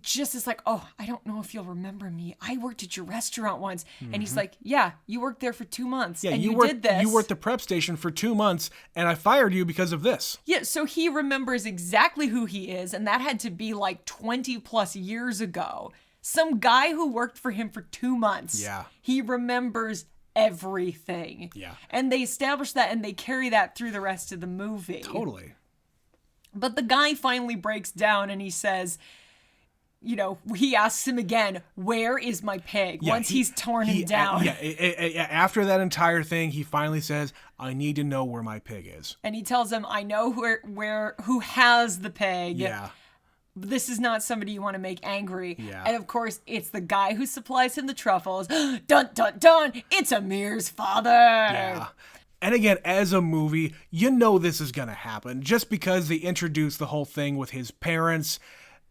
just is like, oh, I don't know if you'll remember me. I worked at your restaurant once. And he's like, yeah, you worked there for 2 months. Yeah, and you did this. You worked the prep station for 2 months, and I fired you because of this. Yeah, so he remembers exactly who he is, and that had to be like 20 plus years ago. Some guy who worked for him for 2 months. Yeah. He remembers everything. Yeah. And they establish that, and they carry that through the rest of the movie. Totally. But the guy finally breaks down, and he says, you know, he asks him again, where is my pig? Yeah, Once he's torn him down. After that entire thing, he finally says, I need to know where my pig is. And he tells him, I know who has the pig. Yeah. This is not somebody you want to make angry. Yeah. And of course, it's the guy who supplies him the truffles. Dun, dun, dun. It's Amir's father. Yeah. And again, as a movie, you know this is going to happen just because they introduced the whole thing with his parents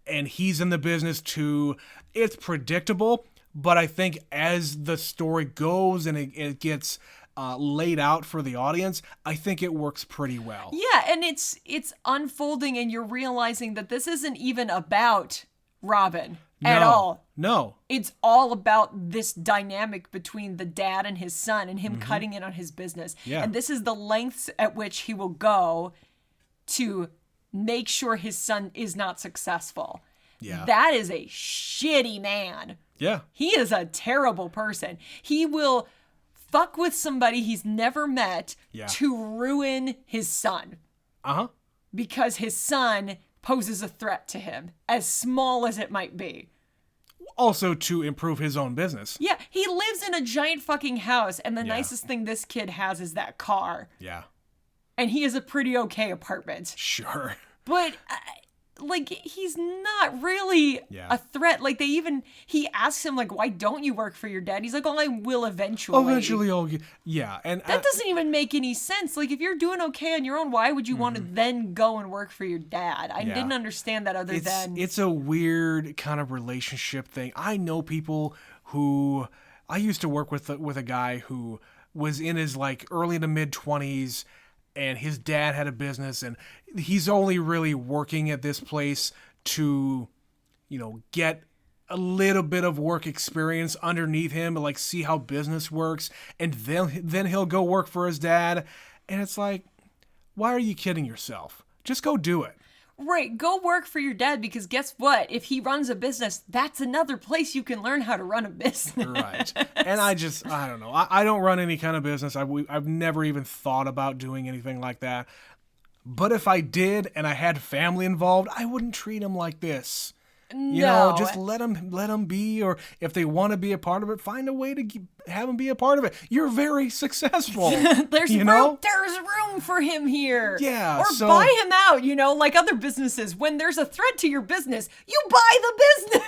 and he's in the business too. It's predictable, but I think as the story goes and it gets laid out for the audience, I think it works pretty well. Yeah, and it's unfolding and you're realizing that this isn't even about Robin at all. No. It's all about this dynamic between the dad and his son and him cutting in on his business. Yeah. And this is the lengths at which he will go to make sure his son is not successful. Yeah. That is a shitty man. Yeah. He is a terrible person. He will fuck with somebody he's never met to ruin his son. Uh-huh. Because his son poses a threat to him, as small as it might be. Also to improve his own business. Yeah, he lives in a giant fucking house, and the nicest thing this kid has is that car. Yeah. And he has a pretty okay apartment. Sure. But, like, he's not really a threat. Like, he asks him, like, why don't you work for your dad? He's like, oh, I will eventually. Eventually I'll get, yeah. And that doesn't even make any sense. Like, if you're doing okay on your own, why would you want to then go and work for your dad? I didn't understand that It's a weird kind of relationship thing. I know people who, I used to work with a guy who was in his, like, early to mid-20s, and his dad had a business, and he's only really working at this place to, you know, get a little bit of work experience underneath him, and like see how business works, and then he'll go work for his dad. And it's like, why are you kidding yourself? Just go do it. Right, go work for your dad, because guess what? If he runs a business, that's another place you can learn how to run a business. Right. And I don't know. I don't run any kind of business. I've never even thought about doing anything like that. But if I did and I had family involved, I wouldn't treat them like this. You know, just let them be, or if they want to be a part of it, find a way to have them be a part of it. You're very successful. There's room for him here. Yeah. Or buy him out, you know, like other businesses. When there's a threat to your business, you buy the business.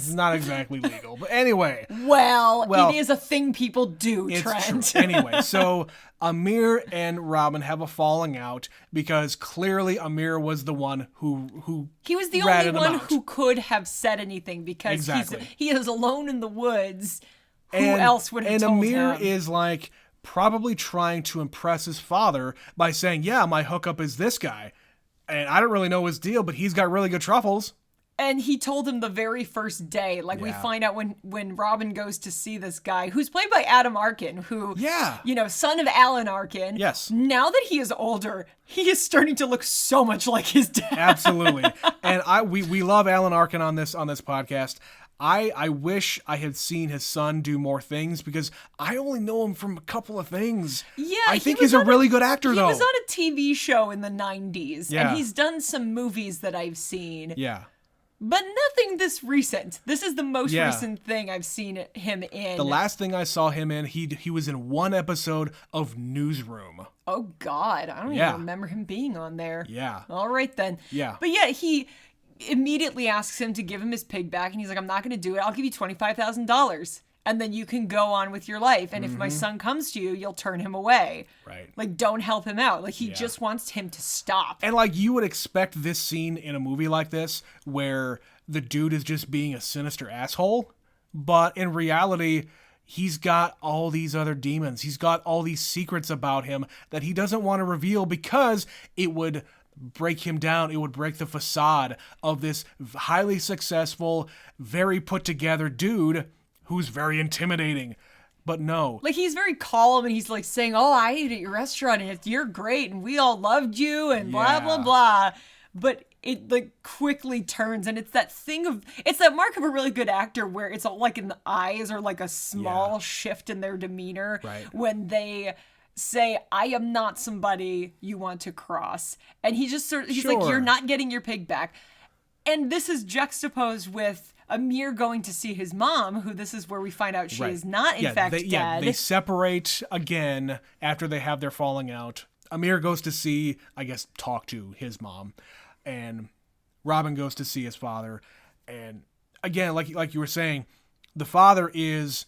It's not exactly legal. But anyway. Well, it is a thing people do, Trent. True. Anyway, so Amir and Robin have a falling out because clearly Amir was the one who he was the only one who could have said anything, because he is alone in the woods. Who else would have told him? And Amir is like probably trying to impress his father by saying, yeah, my hookup is this guy. And I don't really know his deal, but he's got really good truffles. And he told him the very first day, like we find out when Robin goes to see this guy, who's played by Adam Arkin, who, you know, son of Alan Arkin. Yes. Now that he is older, he is starting to look so much like his dad. Absolutely. And we love Alan Arkin on this podcast. I wish I had seen his son do more things, because I only know him from a couple of things. Yeah, I think he's a really good actor, though. He was on a TV show in the 90s, and he's done some movies that I've seen. Yeah. But nothing this recent. This is the most recent thing I've seen him in. The last thing I saw him in, he was in one episode of Newsroom. Oh, God. I don't even remember him being on there. Yeah. All right, then. Yeah. But yeah, he immediately asks him to give him his pig back, and he's like, I'm not going to do it. I'll give you $25,000. And then you can go on with your life. And if my son comes to you, you'll turn him away. Right. Like, don't help him out. Like, he just wants him to stop. And, like, you would expect this scene in a movie like this, where the dude is just being a sinister asshole. But in reality, he's got all these other demons. He's got all these secrets about him that he doesn't want to reveal because it would break him down. It would break the facade of this highly successful, very put together dude who's very intimidating. But no. Like, he's very calm, and he's like saying, oh, I ate at your restaurant, and you're great, and we all loved you, and blah, blah, blah. But it like quickly turns, and it's that thing of, it's that mark of a really good actor where it's all like in the eyes or like a small shift in their demeanor when they say, I am not somebody you want to cross. And he just sort of, he's like, you're not getting your pig back. And this is juxtaposed with Amir going to see his mom, who this is where we find out she is not in fact dead. Yeah, they separate again after they have their falling out. Amir goes to see, I guess, talk to his mom. And Robin goes to see his father. And again, like you were saying, the father is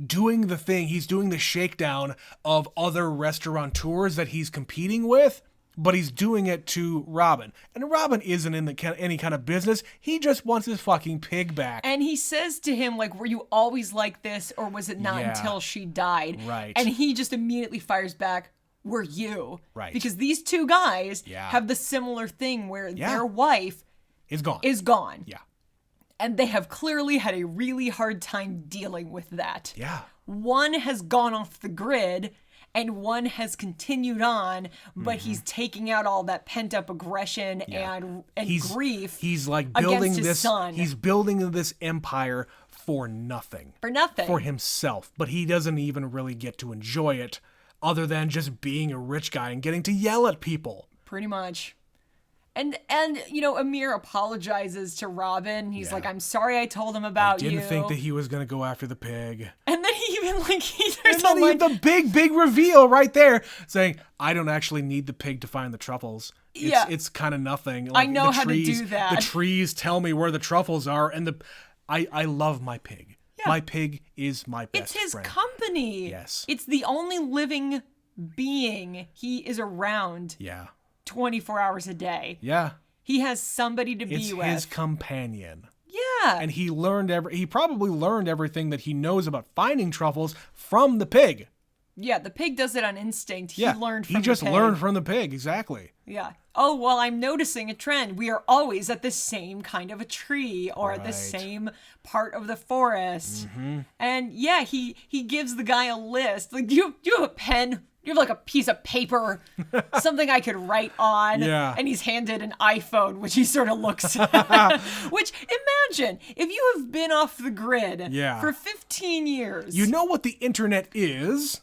doing the thing. He's doing the shakedown of other restaurateurs that he's competing with, but he's doing it to Robin. And Robin isn't in any kind of business. He just wants his fucking pig back. And he says to him, like, were you always like this, or was it not until she died? Right. And he just immediately fires back, were you? Right. Because these two guys have the similar thing where their wife is gone. Yeah. And they have clearly had a really hard time dealing with that. Yeah. One has gone off the grid, and one has continued on, but he's taking out all that pent-up aggression and grief. He's like building against his son. He's building this empire for nothing. For nothing. For himself. But he doesn't even really get to enjoy it other than just being a rich guy and getting to yell at people. Pretty much. And you know, Amir apologizes to Robin. He's like, I'm sorry I told him about you. I didn't think that he was going to go after the pig. And then he even the big reveal right there saying, I don't actually need the pig to find the truffles. It's kind of nothing. Like, I know how to do that. The trees tell me where the truffles are, and I love my pig. Yeah. My pig is my best friend. It's his company. Yes. It's the only living being he is around. Yeah. 24 hours a day. Yeah. He has somebody to be with. It's his companion. Yeah. And he probably learned everything that he knows about finding truffles from the pig. Yeah, the pig does it on instinct. He learned from the pig. He just learned from the pig, exactly. Yeah. Oh, well, I'm noticing a trend. We are always at the same kind of a tree or the same part of the forest. Mm-hmm. And yeah, he gives the guy a list. Like, you have a pen? You have like a piece of paper, something I could write on. Yeah. And he's handed an iPhone, which he sort of looks at. Which, imagine, if you have been off the grid for 15 years. You know what the internet is.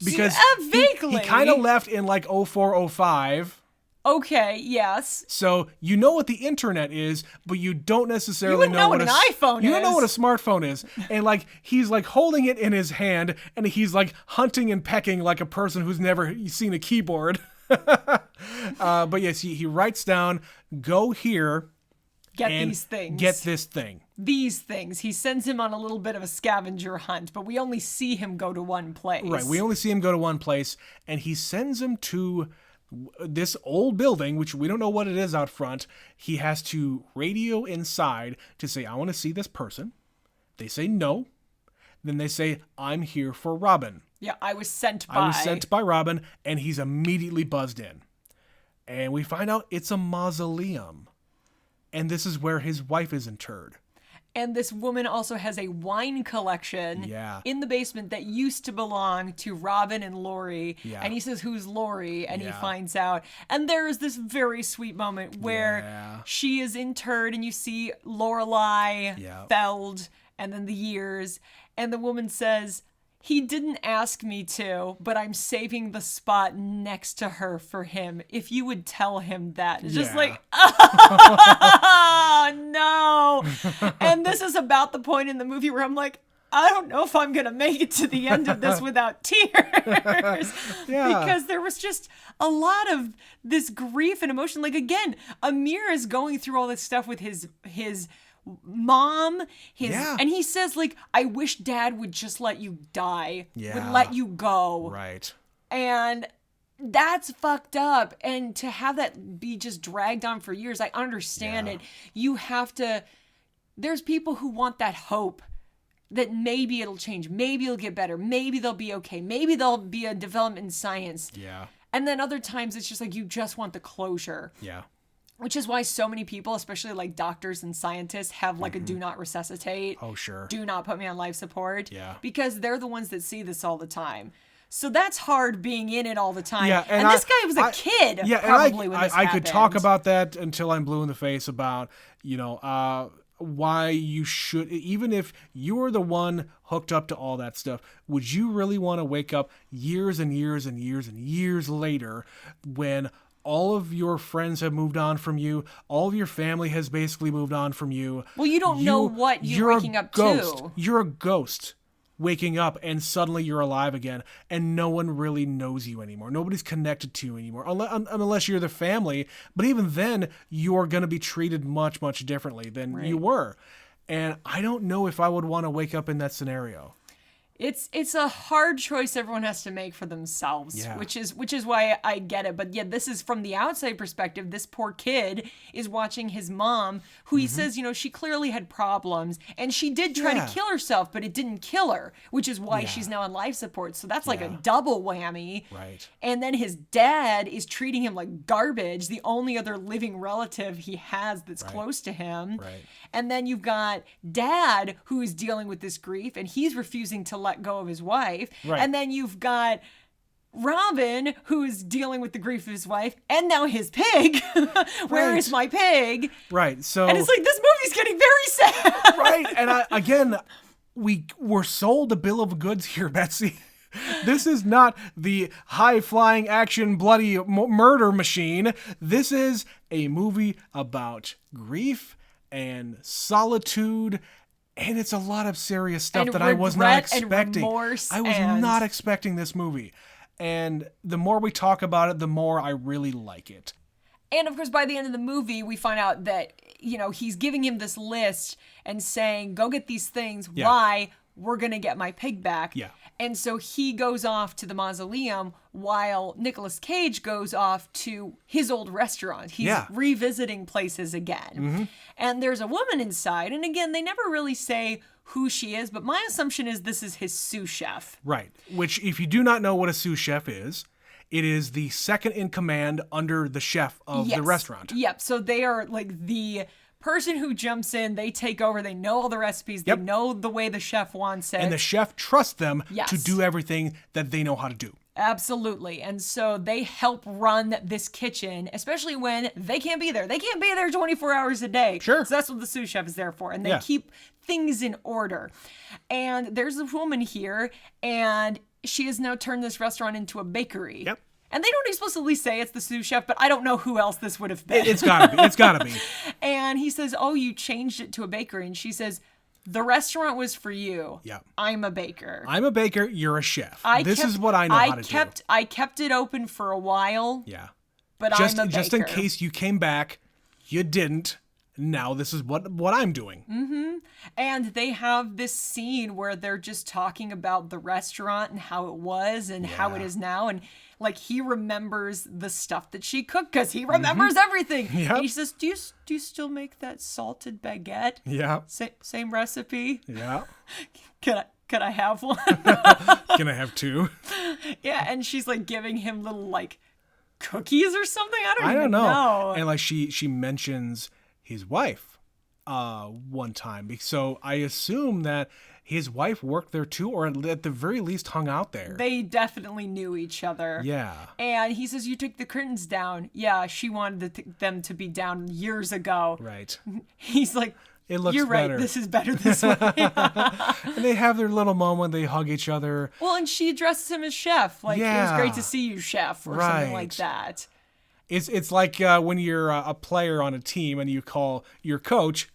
Because vaguely. He kind of left in like 04, 05. Okay, yes. So you know what the internet is, but you don't necessarily know what an iPhone is. You don't know what a smartphone is. And like he's like holding it in his hand and he's like hunting and pecking like a person who's never seen a keyboard. But yes, he writes down, go here. Get these things. Get this thing. These things. He sends him on a little bit of a scavenger hunt, but we only see him go to one place. Right, we only see him go to one place, and he sends him to this old building, which we don't know what it is out front. He has to radio inside to say, I want to see this person. They say no. Then they say, I'm here for Robin. Yeah, I was sent by Robin, and he's immediately buzzed in. And we find out it's a mausoleum. And this is where his wife is interred. And this woman also has a wine collection in the basement that used to belong to Robin and Lori. Yeah. And he says, who's Lori? And he finds out. And there is this very sweet moment where she is interred and you see Lorelai, Feld, and then the years. And the woman says, he didn't ask me to, but I'm saving the spot next to her for him. If you would tell him that. It's just like, oh, no. And this is about the point in the movie where I'm like, I don't know if I'm going to make it to the end of this without tears. Because there was just a lot of this grief and emotion. Like, again, Amir is going through all this stuff with his mom, and he says, like, I wish Dad would just let you die, would let you go. Right. And that's fucked up. And to have that be just dragged on for years, I understand it. You have to, there's people who want that hope. that maybe it'll change, maybe it'll get better, maybe they'll be okay, maybe there'll be a development in science. Yeah. And then other times it's just like you just want the closure. Yeah. Which is why so many people, especially like doctors and scientists, have like a do not resuscitate. Oh, sure. Do not put me on life support. Yeah. Because they're the ones that see this all the time. So that's hard being in it all the time. Yeah, and this guy was a kid, probably, when this I happened. could talk about that until I'm blue in the face about, why you should, even if you're the one hooked up to all that stuff, would you really want to wake up years and years and years and years later when all of your friends have moved on from you, all of your family has basically moved on from you? Well, you don't know what you're waking up to. You're a ghost waking up, and suddenly you're alive again, and no one really knows you anymore. Nobody's connected to you anymore, unless you're the family. But even then, you're going to be treated much, much differently than you were. And I don't know if I would want to wake up in that scenario. It's a hard choice everyone has to make for themselves, which is why I get it. But yeah, this is from the outside perspective. This poor kid is watching his mom, who he says, she clearly had problems, and she did try to kill herself, but it didn't kill her, which is why she's now on life support. So that's like a double whammy. Right. And then his dad is treating him like garbage, the only other living relative he has that's close to him. Right. And then you've got dad, who is dealing with this grief, and he's refusing to let go of his wife. Right. And then you've got Robin, who is dealing with the grief of his wife, and now his pig. Where is my pig? Right. So, and it's like, this movie's getting very sad. Right. And we're sold a bill of goods here, Betsy. This is not the high-flying action bloody murder machine. This is a movie about grief and solitude. And it's a lot of serious stuff that I was not expecting. I was not expecting this movie. And the more we talk about it, the more I really like it. And of course, by the end of the movie, we find out that, he's giving him this list and saying, go get these things. Yeah. Why? We're going to get my pig back. Yeah. And so he goes off to the mausoleum while Nicolas Cage goes off to his old restaurant. He's revisiting places again. Mm-hmm. And there's a woman inside. And again, they never really say who she is, but my assumption is this is his sous chef. Right. Which, if you do not know what a sous chef is, it is the second in command under the chef of the restaurant. Yep. So they are like the person who jumps in, they take over, they know all the recipes, they know the way the chef wants it. And the chef trusts them to do everything that they know how to do. Absolutely. And so they help run this kitchen, especially when they can't be there. They can't be there 24 hours a day. Sure. So that's what the sous chef is there for. And they keep things in order. And there's a woman here, and she has now turned this restaurant into a bakery. Yep. And they don't explicitly say it's the sous chef, but I don't know who else this would have been. It's gotta be. And he says, oh, you changed it to a bakery. And she says, the restaurant was for you. Yeah. I'm a baker. I'm a baker. You're a chef. This is what I know how to do. I kept it open for a while. Yeah. But I'm a baker. Just in case you came back, you didn't. Now this is what I'm doing. Mm-hmm. And they have this scene where they're just talking about the restaurant and how it was and how it is now. And like, he remembers the stuff that she cooked because he remembers everything. Yep. And he says, do you still make that salted baguette? Yeah. Same recipe? Yeah. Could I have one? Can I have two? Yeah. And she's like giving him little like cookies or something. I don't even know. And like she mentions his wife one time. So I assume that his wife worked there too, or at the very least hung out there. They definitely knew each other. Yeah. And he says, you took the curtains down. Yeah, she wanted them to be down years ago. Right. He's like, it looks you're better. Right, this is better this way. And they have their little moment, they hug each other. Well, and she addresses him as chef. Like, it was great to see you, chef, or something like that. It's like when you're a player on a team and you call your coach.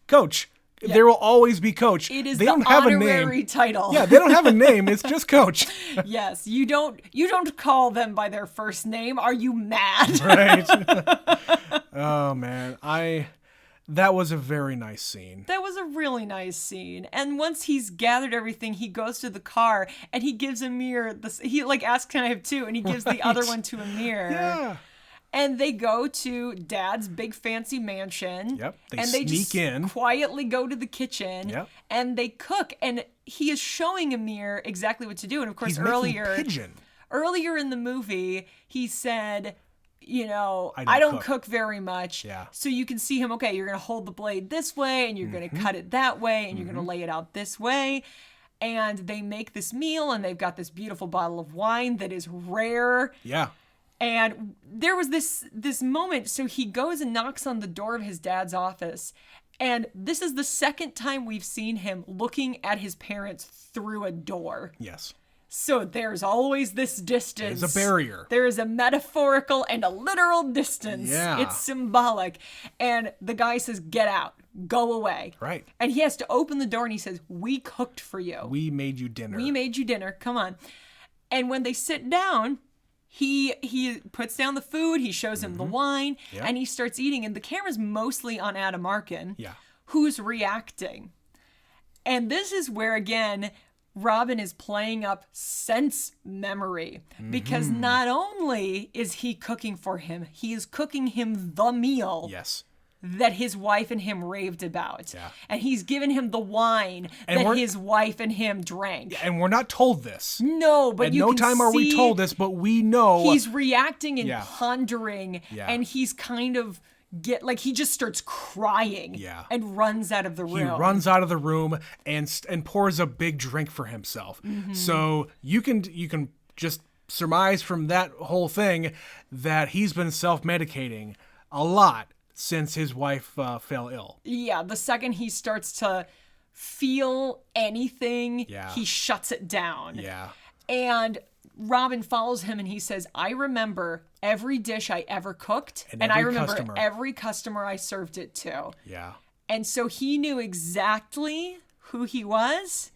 Yeah. There will always be coach. It is they the don't have honorary a name. title. Yeah, they don't have a name. It's just coach. Yes, you don't call them by their first name. Are you mad? Right. Oh man, that was a very nice scene. That was a really nice scene. And once he's gathered everything, he goes to the car and he gives Amir he like asks, "Can I have two?" And he gives the other one to Amir. Yeah. And they go to Dad's big fancy mansion. Yep. They sneak just in. Quietly go to the kitchen. Yep. And they cook. And he is showing Amir exactly what to do. And of course, He's making pigeon. Earlier in the movie, he said, I don't cook very much. Yeah. So you can see him, okay, you're going to hold the blade this way, and you're going to cut it that way, and you're going to lay it out this way. And they make this meal, and they've got this beautiful bottle of wine that is rare. Yeah. And there was this moment, so he goes and knocks on the door of his dad's office, and this is the second time we've seen him looking at his parents through a door. Yes. So there's always this distance. There's a barrier. There is a metaphorical and a literal distance. Yeah. It's symbolic. And the guy says, get out. Go away. Right. And he has to open the door and he says, we cooked for you. We made you dinner. We made you dinner. Come on. And when they sit down, he puts down the food, he shows him the wine, and he starts eating. And the camera's mostly on Adam Arkin, who's reacting. And this is where, again, Robin is playing up sense memory. Because not only is he cooking for him, he is cooking him the meal. Yes. That his wife and him raved about. Yeah. And he's given him the wine that his wife and him drank. And we're not told this. No, but At you no can time are we see told this, but we know. He's reacting and pondering. Yeah. And he's kind of he just starts crying. Yeah. And runs out of the room. He runs out of the room and pours a big drink for himself. So you can just surmise from that whole thing that he's been self-medicating a lot since his wife fell ill. Yeah, the second he starts to feel anything, he shuts it down. Yeah. And Robin follows him and he says, I remember every dish I ever cooked, and I remember every customer I served it to. Yeah. And so he knew exactly who he was.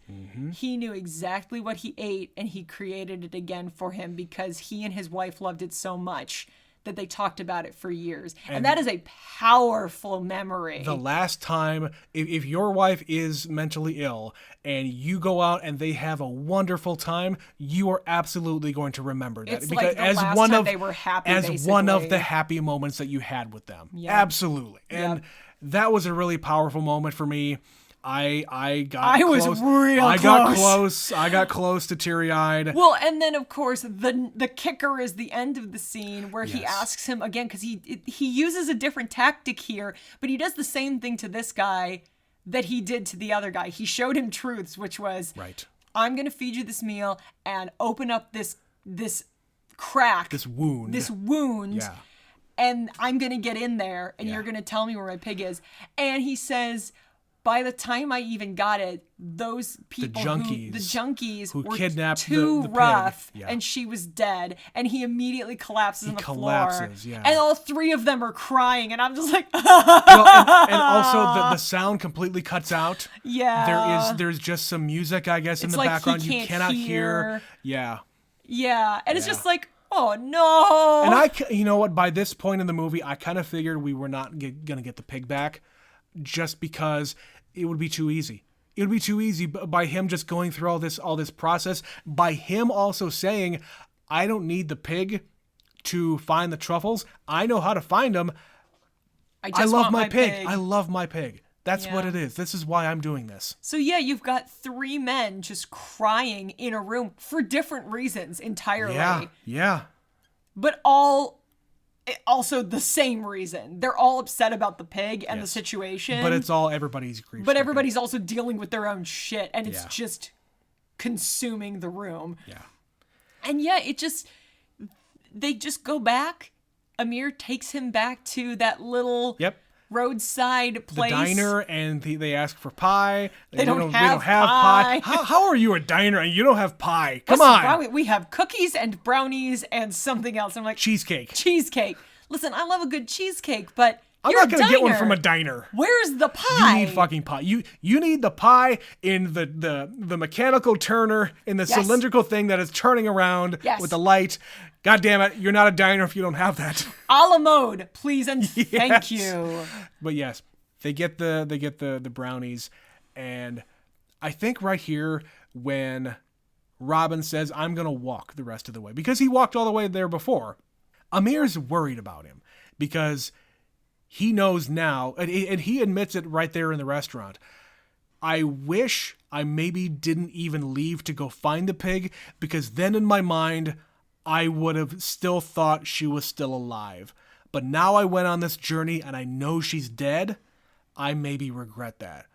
He knew exactly what he ate, and he created it again for him because he and his wife loved it so much that they talked about it for years. And that is a powerful memory. The last time, if your wife is mentally ill and you go out and they have a wonderful time, you are absolutely going to remember that. It's because like the last time they were happy, as one of the happy moments that you had with them. Yep. Absolutely. And that was a really powerful moment for me. I got close to teary-eyed. Well, and then of course the kicker is the end of the scene where he asks him again, because he uses a different tactic here, but he does the same thing to this guy that he did to the other guy. He showed him truths, which was, I'm gonna feed you this meal and open up this crack, this wound, and I'm gonna get in there and you're gonna tell me where my pig is. And he says, by the time I even got it, those people, the junkies who were kidnapped too rough, and she was dead. And he immediately collapses on the floor. And all three of them are crying, and I'm just like, and also the sound completely cuts out. Yeah, there's just some music, I guess, in the background you cannot hear. Yeah, and it's just like, oh no. And you know what? By this point in the movie, I kind of figured we were not gonna get the pig back, just because it would be too easy. It would be too easy by him just going through all this process, by him also saying, I don't need the pig to find the truffles. I know how to find them. I love my pig. I love my pig. That's what it is. This is why I'm doing this. So you've got three men just crying in a room for different reasons entirely. Yeah. But all also the same reason. They're all upset about the pig and the situation. But it's all everybody's grief. But everybody's also dealing with their own shit, and it's just consuming the room. Yeah. And they just go back. Amir takes him back to that little roadside place. The diner, and they ask for pie. They don't have pie. How are you a diner and you don't have pie? Come on. We have cookies and brownies and something else. I'm like, cheesecake. Listen, I love a good cheesecake, but I'm not going to get one from a diner. Where's the pie? You need fucking pie. You need the pie in the mechanical turner, in the cylindrical thing that is turning around with the light. God damn it, you're not a diner if you don't have that. A la mode, please and thank you. But yes, they get the brownies, and I think right here when Robin says, I'm going to walk the rest of the way, because he walked all the way there before, Amir's worried about him because he knows now, and he admits it right there in the restaurant. I wish I maybe didn't even leave to go find the pig, because then in my mind, I would have still thought she was still alive. But now I went on this journey and I know she's dead. I maybe regret that.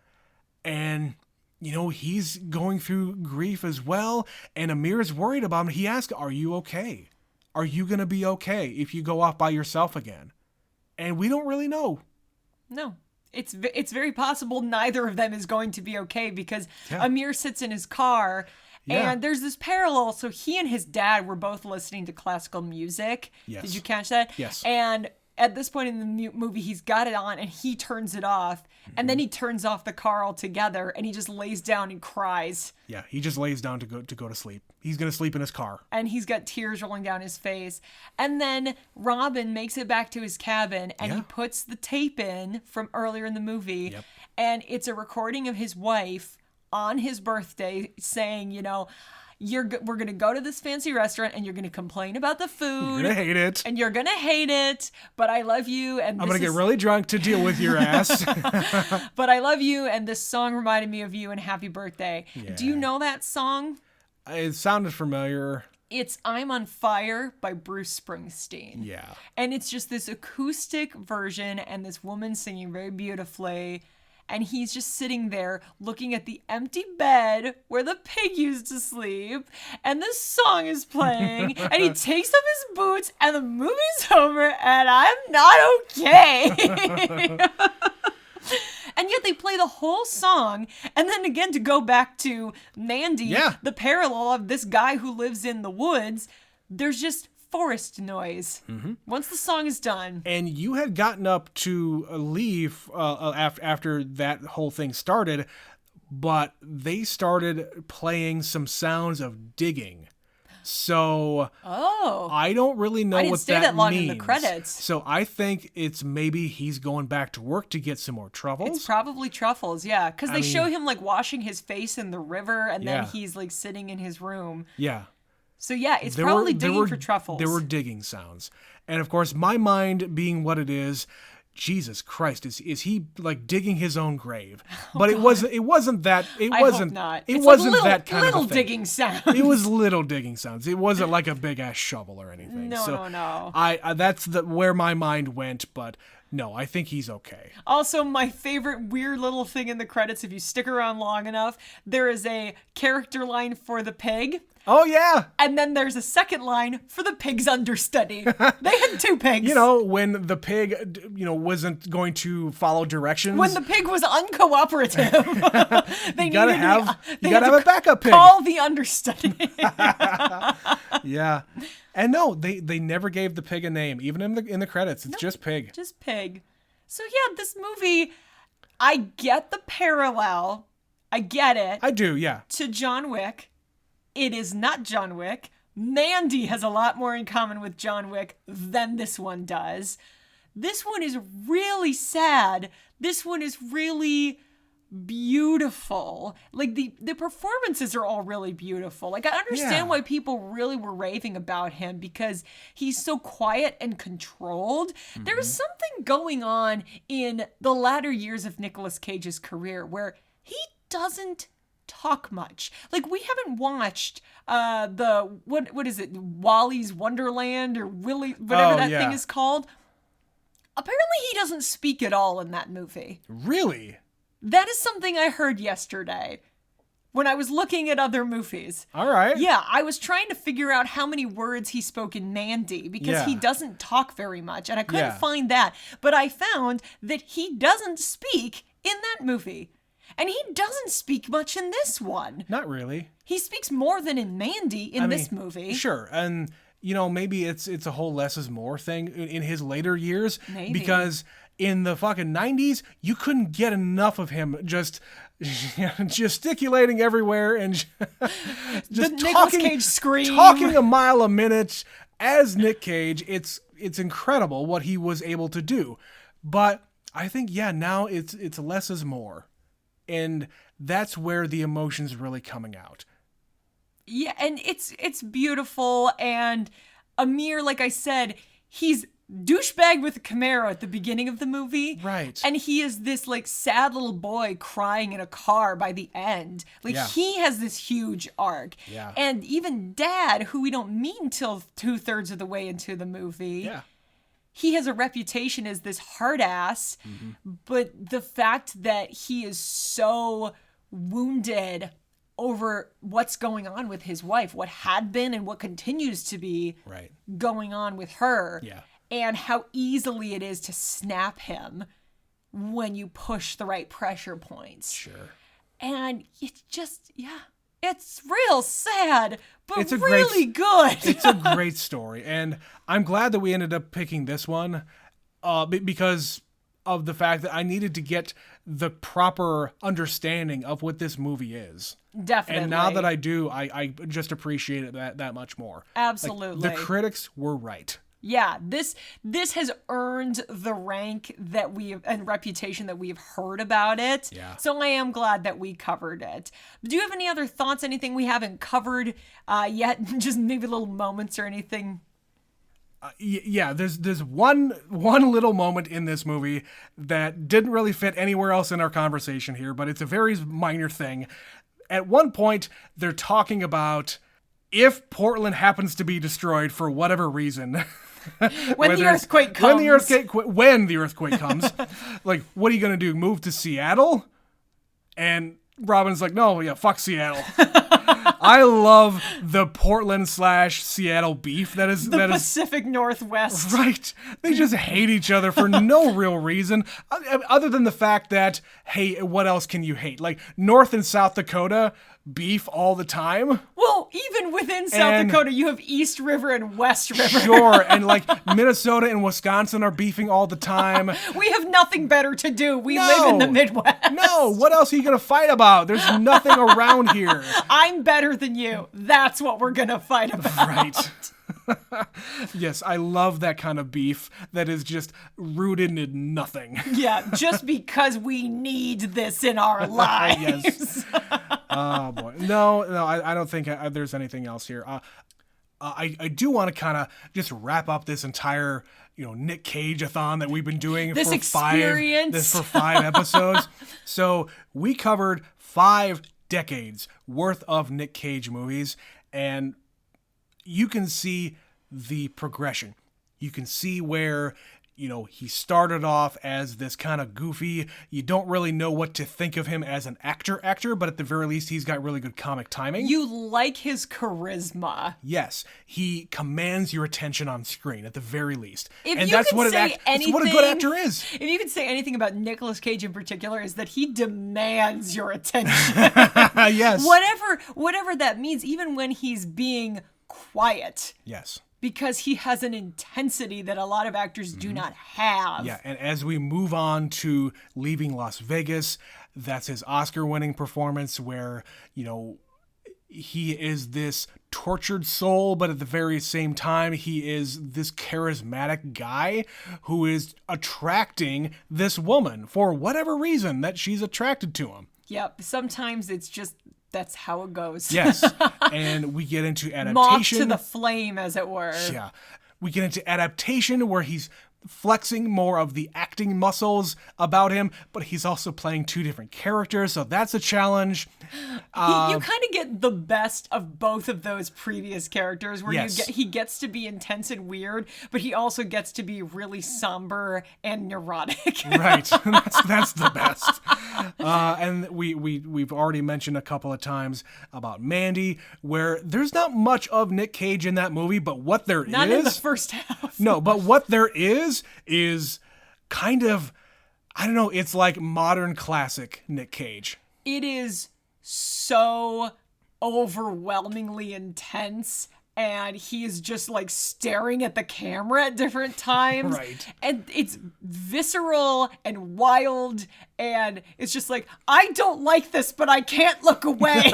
And, you know, he's going through grief as well. And Amir's worried about him. He asks, are you okay? Are you going to be okay if you go off by yourself again? And we don't really know. No. It's very possible neither of them is going to be okay, because Amir sits in his car and there's this parallel. So he and his dad were both listening to classical music. Yes. Did you catch that? Yes. And at this point in the movie, he's got it on and he turns it off. And then he turns off the car altogether and he just lays down and cries. Yeah, he just lays down to go to sleep. He's going to sleep in his car. And he's got tears rolling down his face. And then Robin makes it back to his cabin and he puts the tape in from earlier in the movie. Yep. And it's a recording of his wife on his birthday saying, you know, we're going to go to this fancy restaurant and you're going to complain about the food. You're going to hate it. And you're going to hate it, but I love you. And I'm going to get really drunk to deal with your ass. But I love you, and this song reminded me of you, and happy birthday. Yeah. Do you know that song? It sounded familiar. It's I'm on Fire by Bruce Springsteen. Yeah. And it's just this acoustic version and this woman singing very beautifully. And he's just sitting there looking at the empty bed where the pig used to sleep. And this song is playing. And he takes off his boots and the movie's over. And I'm not okay. And yet they play the whole song. And then again, to go back to Mandy, the parallel of this guy who lives in the woods, there's just forest noise once the song is done. And you had gotten up to leave after that whole thing started, but they started playing some sounds of digging. So I don't really know what that means. I didn't stay that long in the credits. So I think it's maybe he's going back to work to get some more truffles. It's probably truffles, yeah. Because they show him like washing his face in the river, and then he's like sitting in his room. Yeah. So yeah, it's probably digging for truffles. There were digging sounds. And of course, my mind being what it is, Jesus Christ, is he like digging his own grave? But it wasn't that kind of a little thing. Digging sounds. It was little digging sounds. It wasn't like a big ass shovel or anything. No. That's where my mind went, but no, I think he's okay. Also, my favorite weird little thing in the credits, if you stick around long enough, there is a character line for the pig. Oh, yeah. And then there's a second line for the pig's understudy. They had two pigs. You know, when the pig, wasn't going to follow directions. When the pig was uncooperative. You gotta have a backup pig. Call the understudy. Yeah. And no, they never gave the pig a name, even in the credits. It's just pig. Just pig. So yeah, this movie, I get the parallel. I get it. I do, yeah. To John Wick. It is not John Wick. Mandy has a lot more in common with John Wick than this one does. This one is really sad. This one is really beautiful. Like the performances are all really beautiful. Like I understand why people really were raving about him, because he's so quiet and controlled. There's something going on in the latter years of Nicolas Cage's career where he doesn't talk much. Like we haven't watched what is it, Wally's Wonderland or Willy whatever thing is called. Apparently he doesn't speak at all in that movie. Really? That is something I heard yesterday when I was looking at other movies. All right. Yeah, I was trying to figure out how many words he spoke in Mandy, because he doesn't talk very much, and I couldn't find that. But I found that he doesn't speak in that movie. And he doesn't speak much in this one. Not really. He speaks more than in Mandy in this movie. Sure. And, maybe it's a whole less is more thing in his later years. Maybe. Because in the fucking 90s, you couldn't get enough of him just gesticulating everywhere and just Nicolas Cage scream. Talking a mile a minute as Nick Cage. It's incredible what he was able to do. But I think, now it's less is more. And that's where the emotion's really coming out. Yeah, and it's beautiful. And Amir, like I said, he's douchebag with a Camaro at the beginning of the movie. Right. And he is this like sad little boy crying in a car by the end. Like he has this huge arc. Yeah. And even Dad, who we don't meet until 2/3 of the way into the movie. Yeah. He has a reputation as this hard ass, but the fact that he is so wounded over what's going on with his wife, what had been and what continues to be going on with her, and how easily it is to snap him when you push the right pressure points. Sure. And it's just, it's real sad, but It's a really good. It's a great story, and I'm glad that we ended up picking this one because of the fact that I needed to get the proper understanding of what this movie is. Definitely. And now that I do, I just appreciate it that much more. Absolutely. Like, the critics were right. Yeah, this has earned the rank that and reputation that we've heard about it. Yeah. So I am glad that we covered it. Do you have any other thoughts? Anything we haven't covered yet? Just maybe little moments or anything? Yeah, there's one little moment in this movie that didn't really fit anywhere else in our conversation here, but it's a very minor thing. At one point, they're talking about if Portland happens to be destroyed for whatever reason. When the earthquake comes. When the earthquake comes. Like, what are you going to do? Move to Seattle? And Robin's like, no, fuck Seattle. I love the Portland/Seattle beef that is the Pacific Northwest. Right. They just hate each other for no real reason other than the fact that, hey, what else can you hate? Like, North and South Dakota beef all the time. Well, even within South Dakota, you have East River and West River. Sure, and like Minnesota and Wisconsin are beefing all the time. We have nothing better to do. We live in the Midwest. No, what else are you going to fight about? There's nothing around here. I'm better than you. That's what we're going to fight about. Right. Yes, I love that kind of beef that is just rooted in nothing. Yeah, just because we need this in our lives. Yes. Oh, boy. No, I don't think there's anything else here. I do want to kind of just wrap up this entire, Nick Cage-a-thon that we've been doing for 5 episodes. So we covered 5 decades worth of Nick Cage movies, and you can see the progression. You can see where, he started off as this kind of goofy, you don't really know what to think of him as an actor, but at the very least, he's got really good comic timing. You like his charisma. Yes, he commands your attention on screen at the very least. That's what a good actor is. If you could say anything about Nicolas Cage in particular, is that he demands your attention. Yes. Whatever that means, even when he's being quiet. Yes. Because he has an intensity that a lot of actors do not have. Yeah, and as we move on to Leaving Las Vegas, that's his Oscar-winning performance where, he is this tortured soul, but at the very same time, he is this charismatic guy who is attracting this woman for whatever reason that she's attracted to him. Yep, sometimes it's just... that's how it goes. Yes. And we get into adaptation. Moth to the flame, as it were. Yeah. We get into adaptation where he's flexing more of the acting muscles about him, but he's also playing 2 different characters, so that's a challenge. You kind of get the best of both of those previous characters, where he gets to be intense and weird, but he also gets to be really somber and neurotic. Right, that's the best. And we've already mentioned a couple of times about Mandy, where there's not much of Nick Cage in that movie, but what there Not in the first half. No, but what there is kind of, I don't know, it's like modern classic Nick Cage. It is so overwhelmingly intense, and he is just like staring at the camera at different times. Right. And it's visceral and wild, and it's just like, I don't like this, but I can't look away.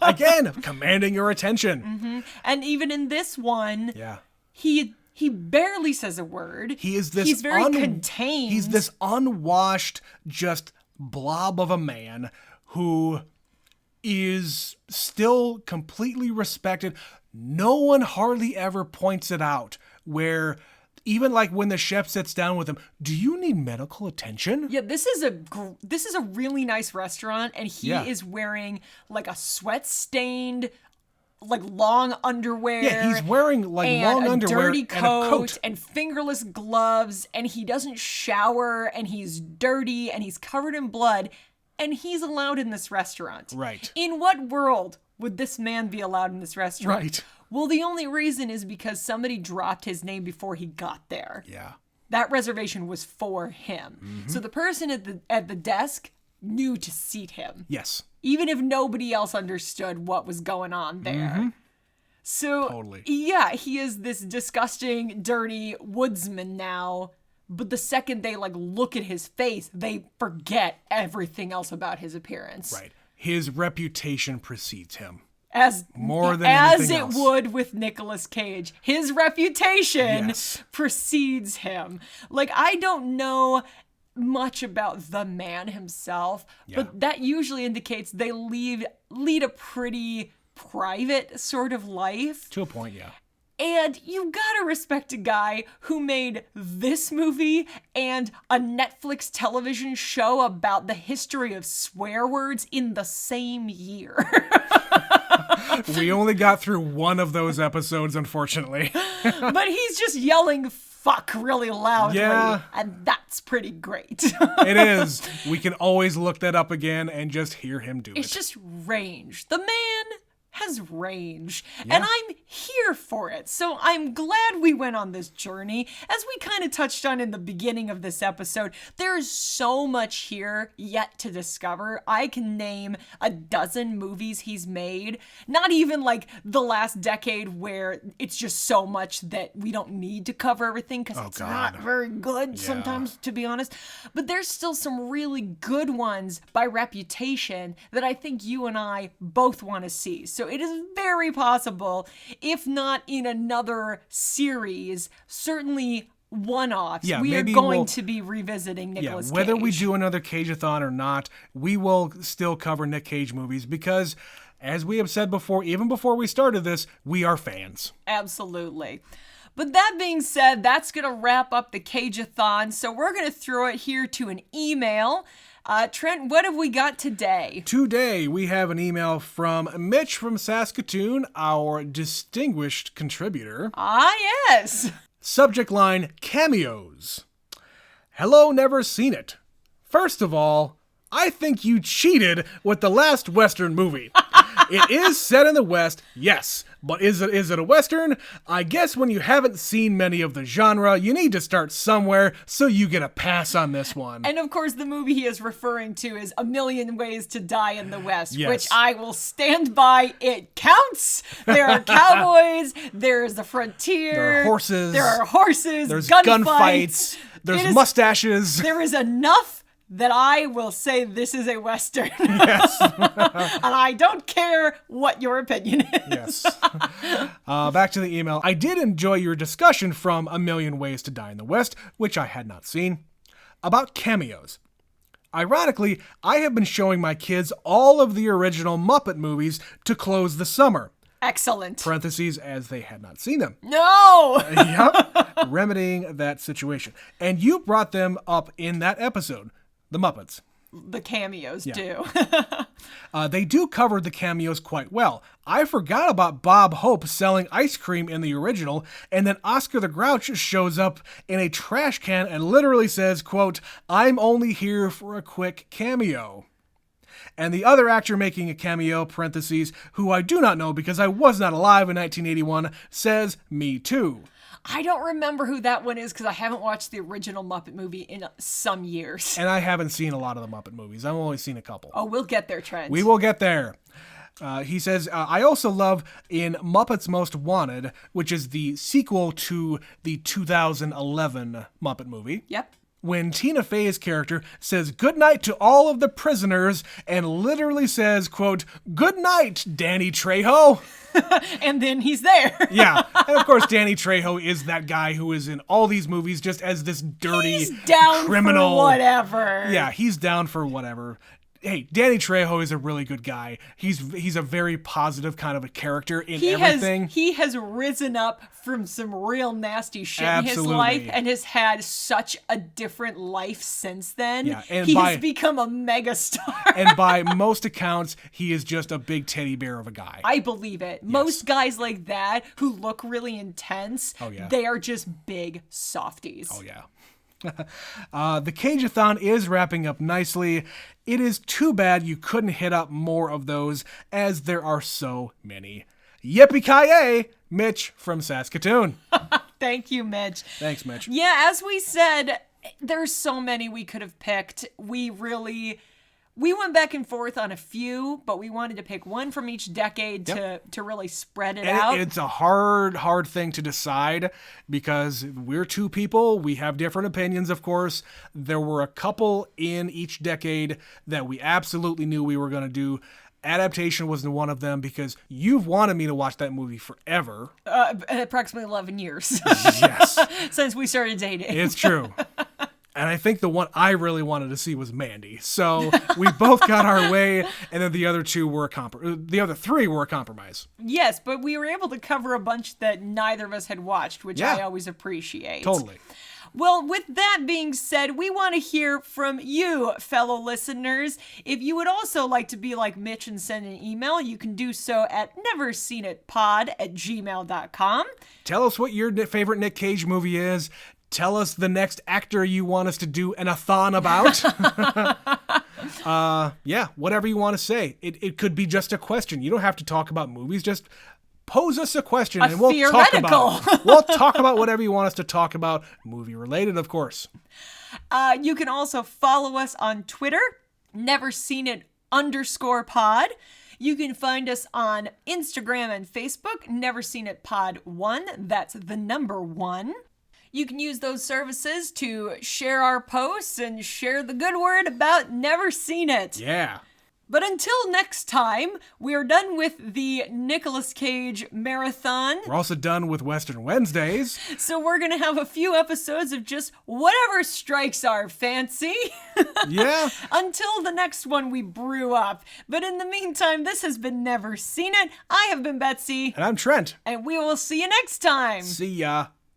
Again, commanding your attention. Mm-hmm. And even in this one, yeah, he barely says a word. He's very contained. He's this unwashed, just blob of a man who is still completely respected. No one hardly ever points it out, where Even like when the chef sits down with him, do you need medical attention? Yeah, this is a really nice restaurant, and he is wearing like a sweat-stained, like long underwear. Yeah, he's wearing like long underwear dirty and a coat and fingerless gloves, and he doesn't shower, and he's dirty, and he's covered in blood, and he's allowed in this restaurant. Right. In what world would this man be allowed in this restaurant? Right. Well, the only reason is because somebody dropped his name before he got there. Yeah. That reservation was for him. Mm-hmm. So the person at the desk knew to seat him. Yes. Even if nobody else understood what was going on there. Mm-hmm. So, Totally. yeah, he is this disgusting, dirty woodsman now. But the second they like look at his face, they forget everything else about his appearance. Right. His reputation precedes him. As more than as anything it else. would with Nicolas Cage. His reputation Yes. precedes him. Like, I don't know much about the man himself, but that usually indicates they lead a pretty private sort of life. To a point, yeah. And you gotta respect a guy who made this movie and a Netflix television show about the history of swear words in the same year. We only got through one of those episodes, unfortunately. But he's just yelling fuck really loudly. Yeah. And that's pretty great. It is. We can always look that up again and just hear him do It's it. just range. The man has range, and I'm here for it. So I'm glad we went on this journey. As we kind of touched on in the beginning of this episode, there's so much here yet to discover. I can name a dozen movies he's made, not even like the last decade where it's just so much that we don't need to cover everything because it's not very good sometimes, to be honest. But there's still some really good ones by reputation that I think you and I both want to see. So it is very possible, if not in another series, certainly one-offs, we are going to be revisiting Nicolas Cage. Whether we do another Cage-a-thon or not, we will still cover Nick Cage movies because, as we have said before, even before we started this, we are fans. Absolutely. But that being said, that's going to wrap up the Cage-a-thon. So we're going to throw it here to an email. Trent, what have we got today? Today, we have an email from Mitch from Saskatoon, our distinguished contributor. Ah, yes. Subject line, cameos. Hello, never seen it. First of all, I think you cheated with the last Western movie. It is set in the West, yes, but is it a Western? I guess when you haven't seen many of the genre, you need to start somewhere, so you get a pass on this one. And of course, the movie he is referring to is A Million Ways to Die in the West, Yes. which I will stand by. It counts. There are cowboys. There's the frontier. There are horses. There's gunfights. There's mustaches. There is enough that I will say this is a Western. Yes. And I don't care what your opinion is. Yes. Back to the email. I did enjoy your discussion from A Million Ways to Die in the West, which I had not seen, about cameos. Ironically, I have been showing my kids all of the original Muppet movies to close the summer. Excellent. Parentheses, as they had not seen them. No! Yep. Remedying that situation. And you brought them up in that episode. The Muppets. The cameos do. They do cover the cameos quite well. I forgot about Bob Hope selling ice cream in the original, and then Oscar the Grouch shows up in a trash can and literally says, quote, "I'm only here for a quick cameo." And the other actor making a cameo, parentheses, who I do not know because I was not alive in 1981, says, "Me too." I don't remember who that one is because I haven't watched the original Muppet movie in some years. And I haven't seen a lot of the Muppet movies. I've only seen a couple. Oh, we'll get there, Trent. We will get there. He says, I also love in Muppets Most Wanted, which is the sequel to the 2011 Muppet movie. Yep. When Tina Fey's character says goodnight to all of the prisoners and literally says, quote, "Good night, Danny Trejo." And then he's there. Yeah. And of course, Danny Trejo is that guy who is in all these movies just as this dirty He's down criminal. for whatever. Yeah, he's down for whatever. hey, Danny Trejo is a really good guy. He's a very positive kind of a character in everything. He has risen up from some real nasty shit in his Absolutely. life and has had such a different life since then. Yeah, and He's become a megastar. And by most accounts, he is just a big teddy bear of a guy. I believe it. Most guys like that who look really intense, they are just big softies. Oh, yeah. The Cage-a-thon is wrapping up nicely. It is too bad you couldn't hit up more of those, as there are so many. Yippee-ki-yay, Mitch from Saskatoon. Thank you, Mitch. Thanks, Mitch. Yeah, as we said, there's so many we could have picked. We went back and forth on a few, but we wanted to pick one from each decade to really spread it out. It's a hard thing to decide because we're two people. We have different opinions, of course. There were a couple in each decade that we absolutely knew we were going to do. Adaptation was one of them because you've wanted me to watch that movie forever. Approximately 11 years. Yes. Since we started dating. It's true. And I think the one I really wanted to see was Mandy. So we both got our way, and then the other three were a compromise. Yes, but we were able to cover a bunch that neither of us had watched, which I always appreciate. Totally. Well, with that being said, we want to hear from you, fellow listeners. If you would also like to be like Mitch and send an email, you can do so at neverseenitpod@gmail.com. Tell us what your favorite Nick Cage movie is. Tell us the next actor you want us to do an a-thon about. Whatever you want to say. It could be just a question. You don't have to talk about movies. Just pose us a question and we'll talk about it. We'll talk about whatever you want us to talk about. Movie related, of course. You can also follow us on Twitter, neverseenit_pod. You can find us on Instagram and Facebook, neverseenitpod1. That's the number 1. You can use those services to share our posts and share the good word about Never Seen It. Yeah. But until next time, we are done with the Nicolas Cage marathon. We're also done with Western Wednesdays. So we're going to have a few episodes of just whatever strikes our fancy. Yeah. Until the next one we brew up. But in the meantime, this has been Never Seen It. I have been Betsy. And I'm Trent. And we will see you next time. See ya.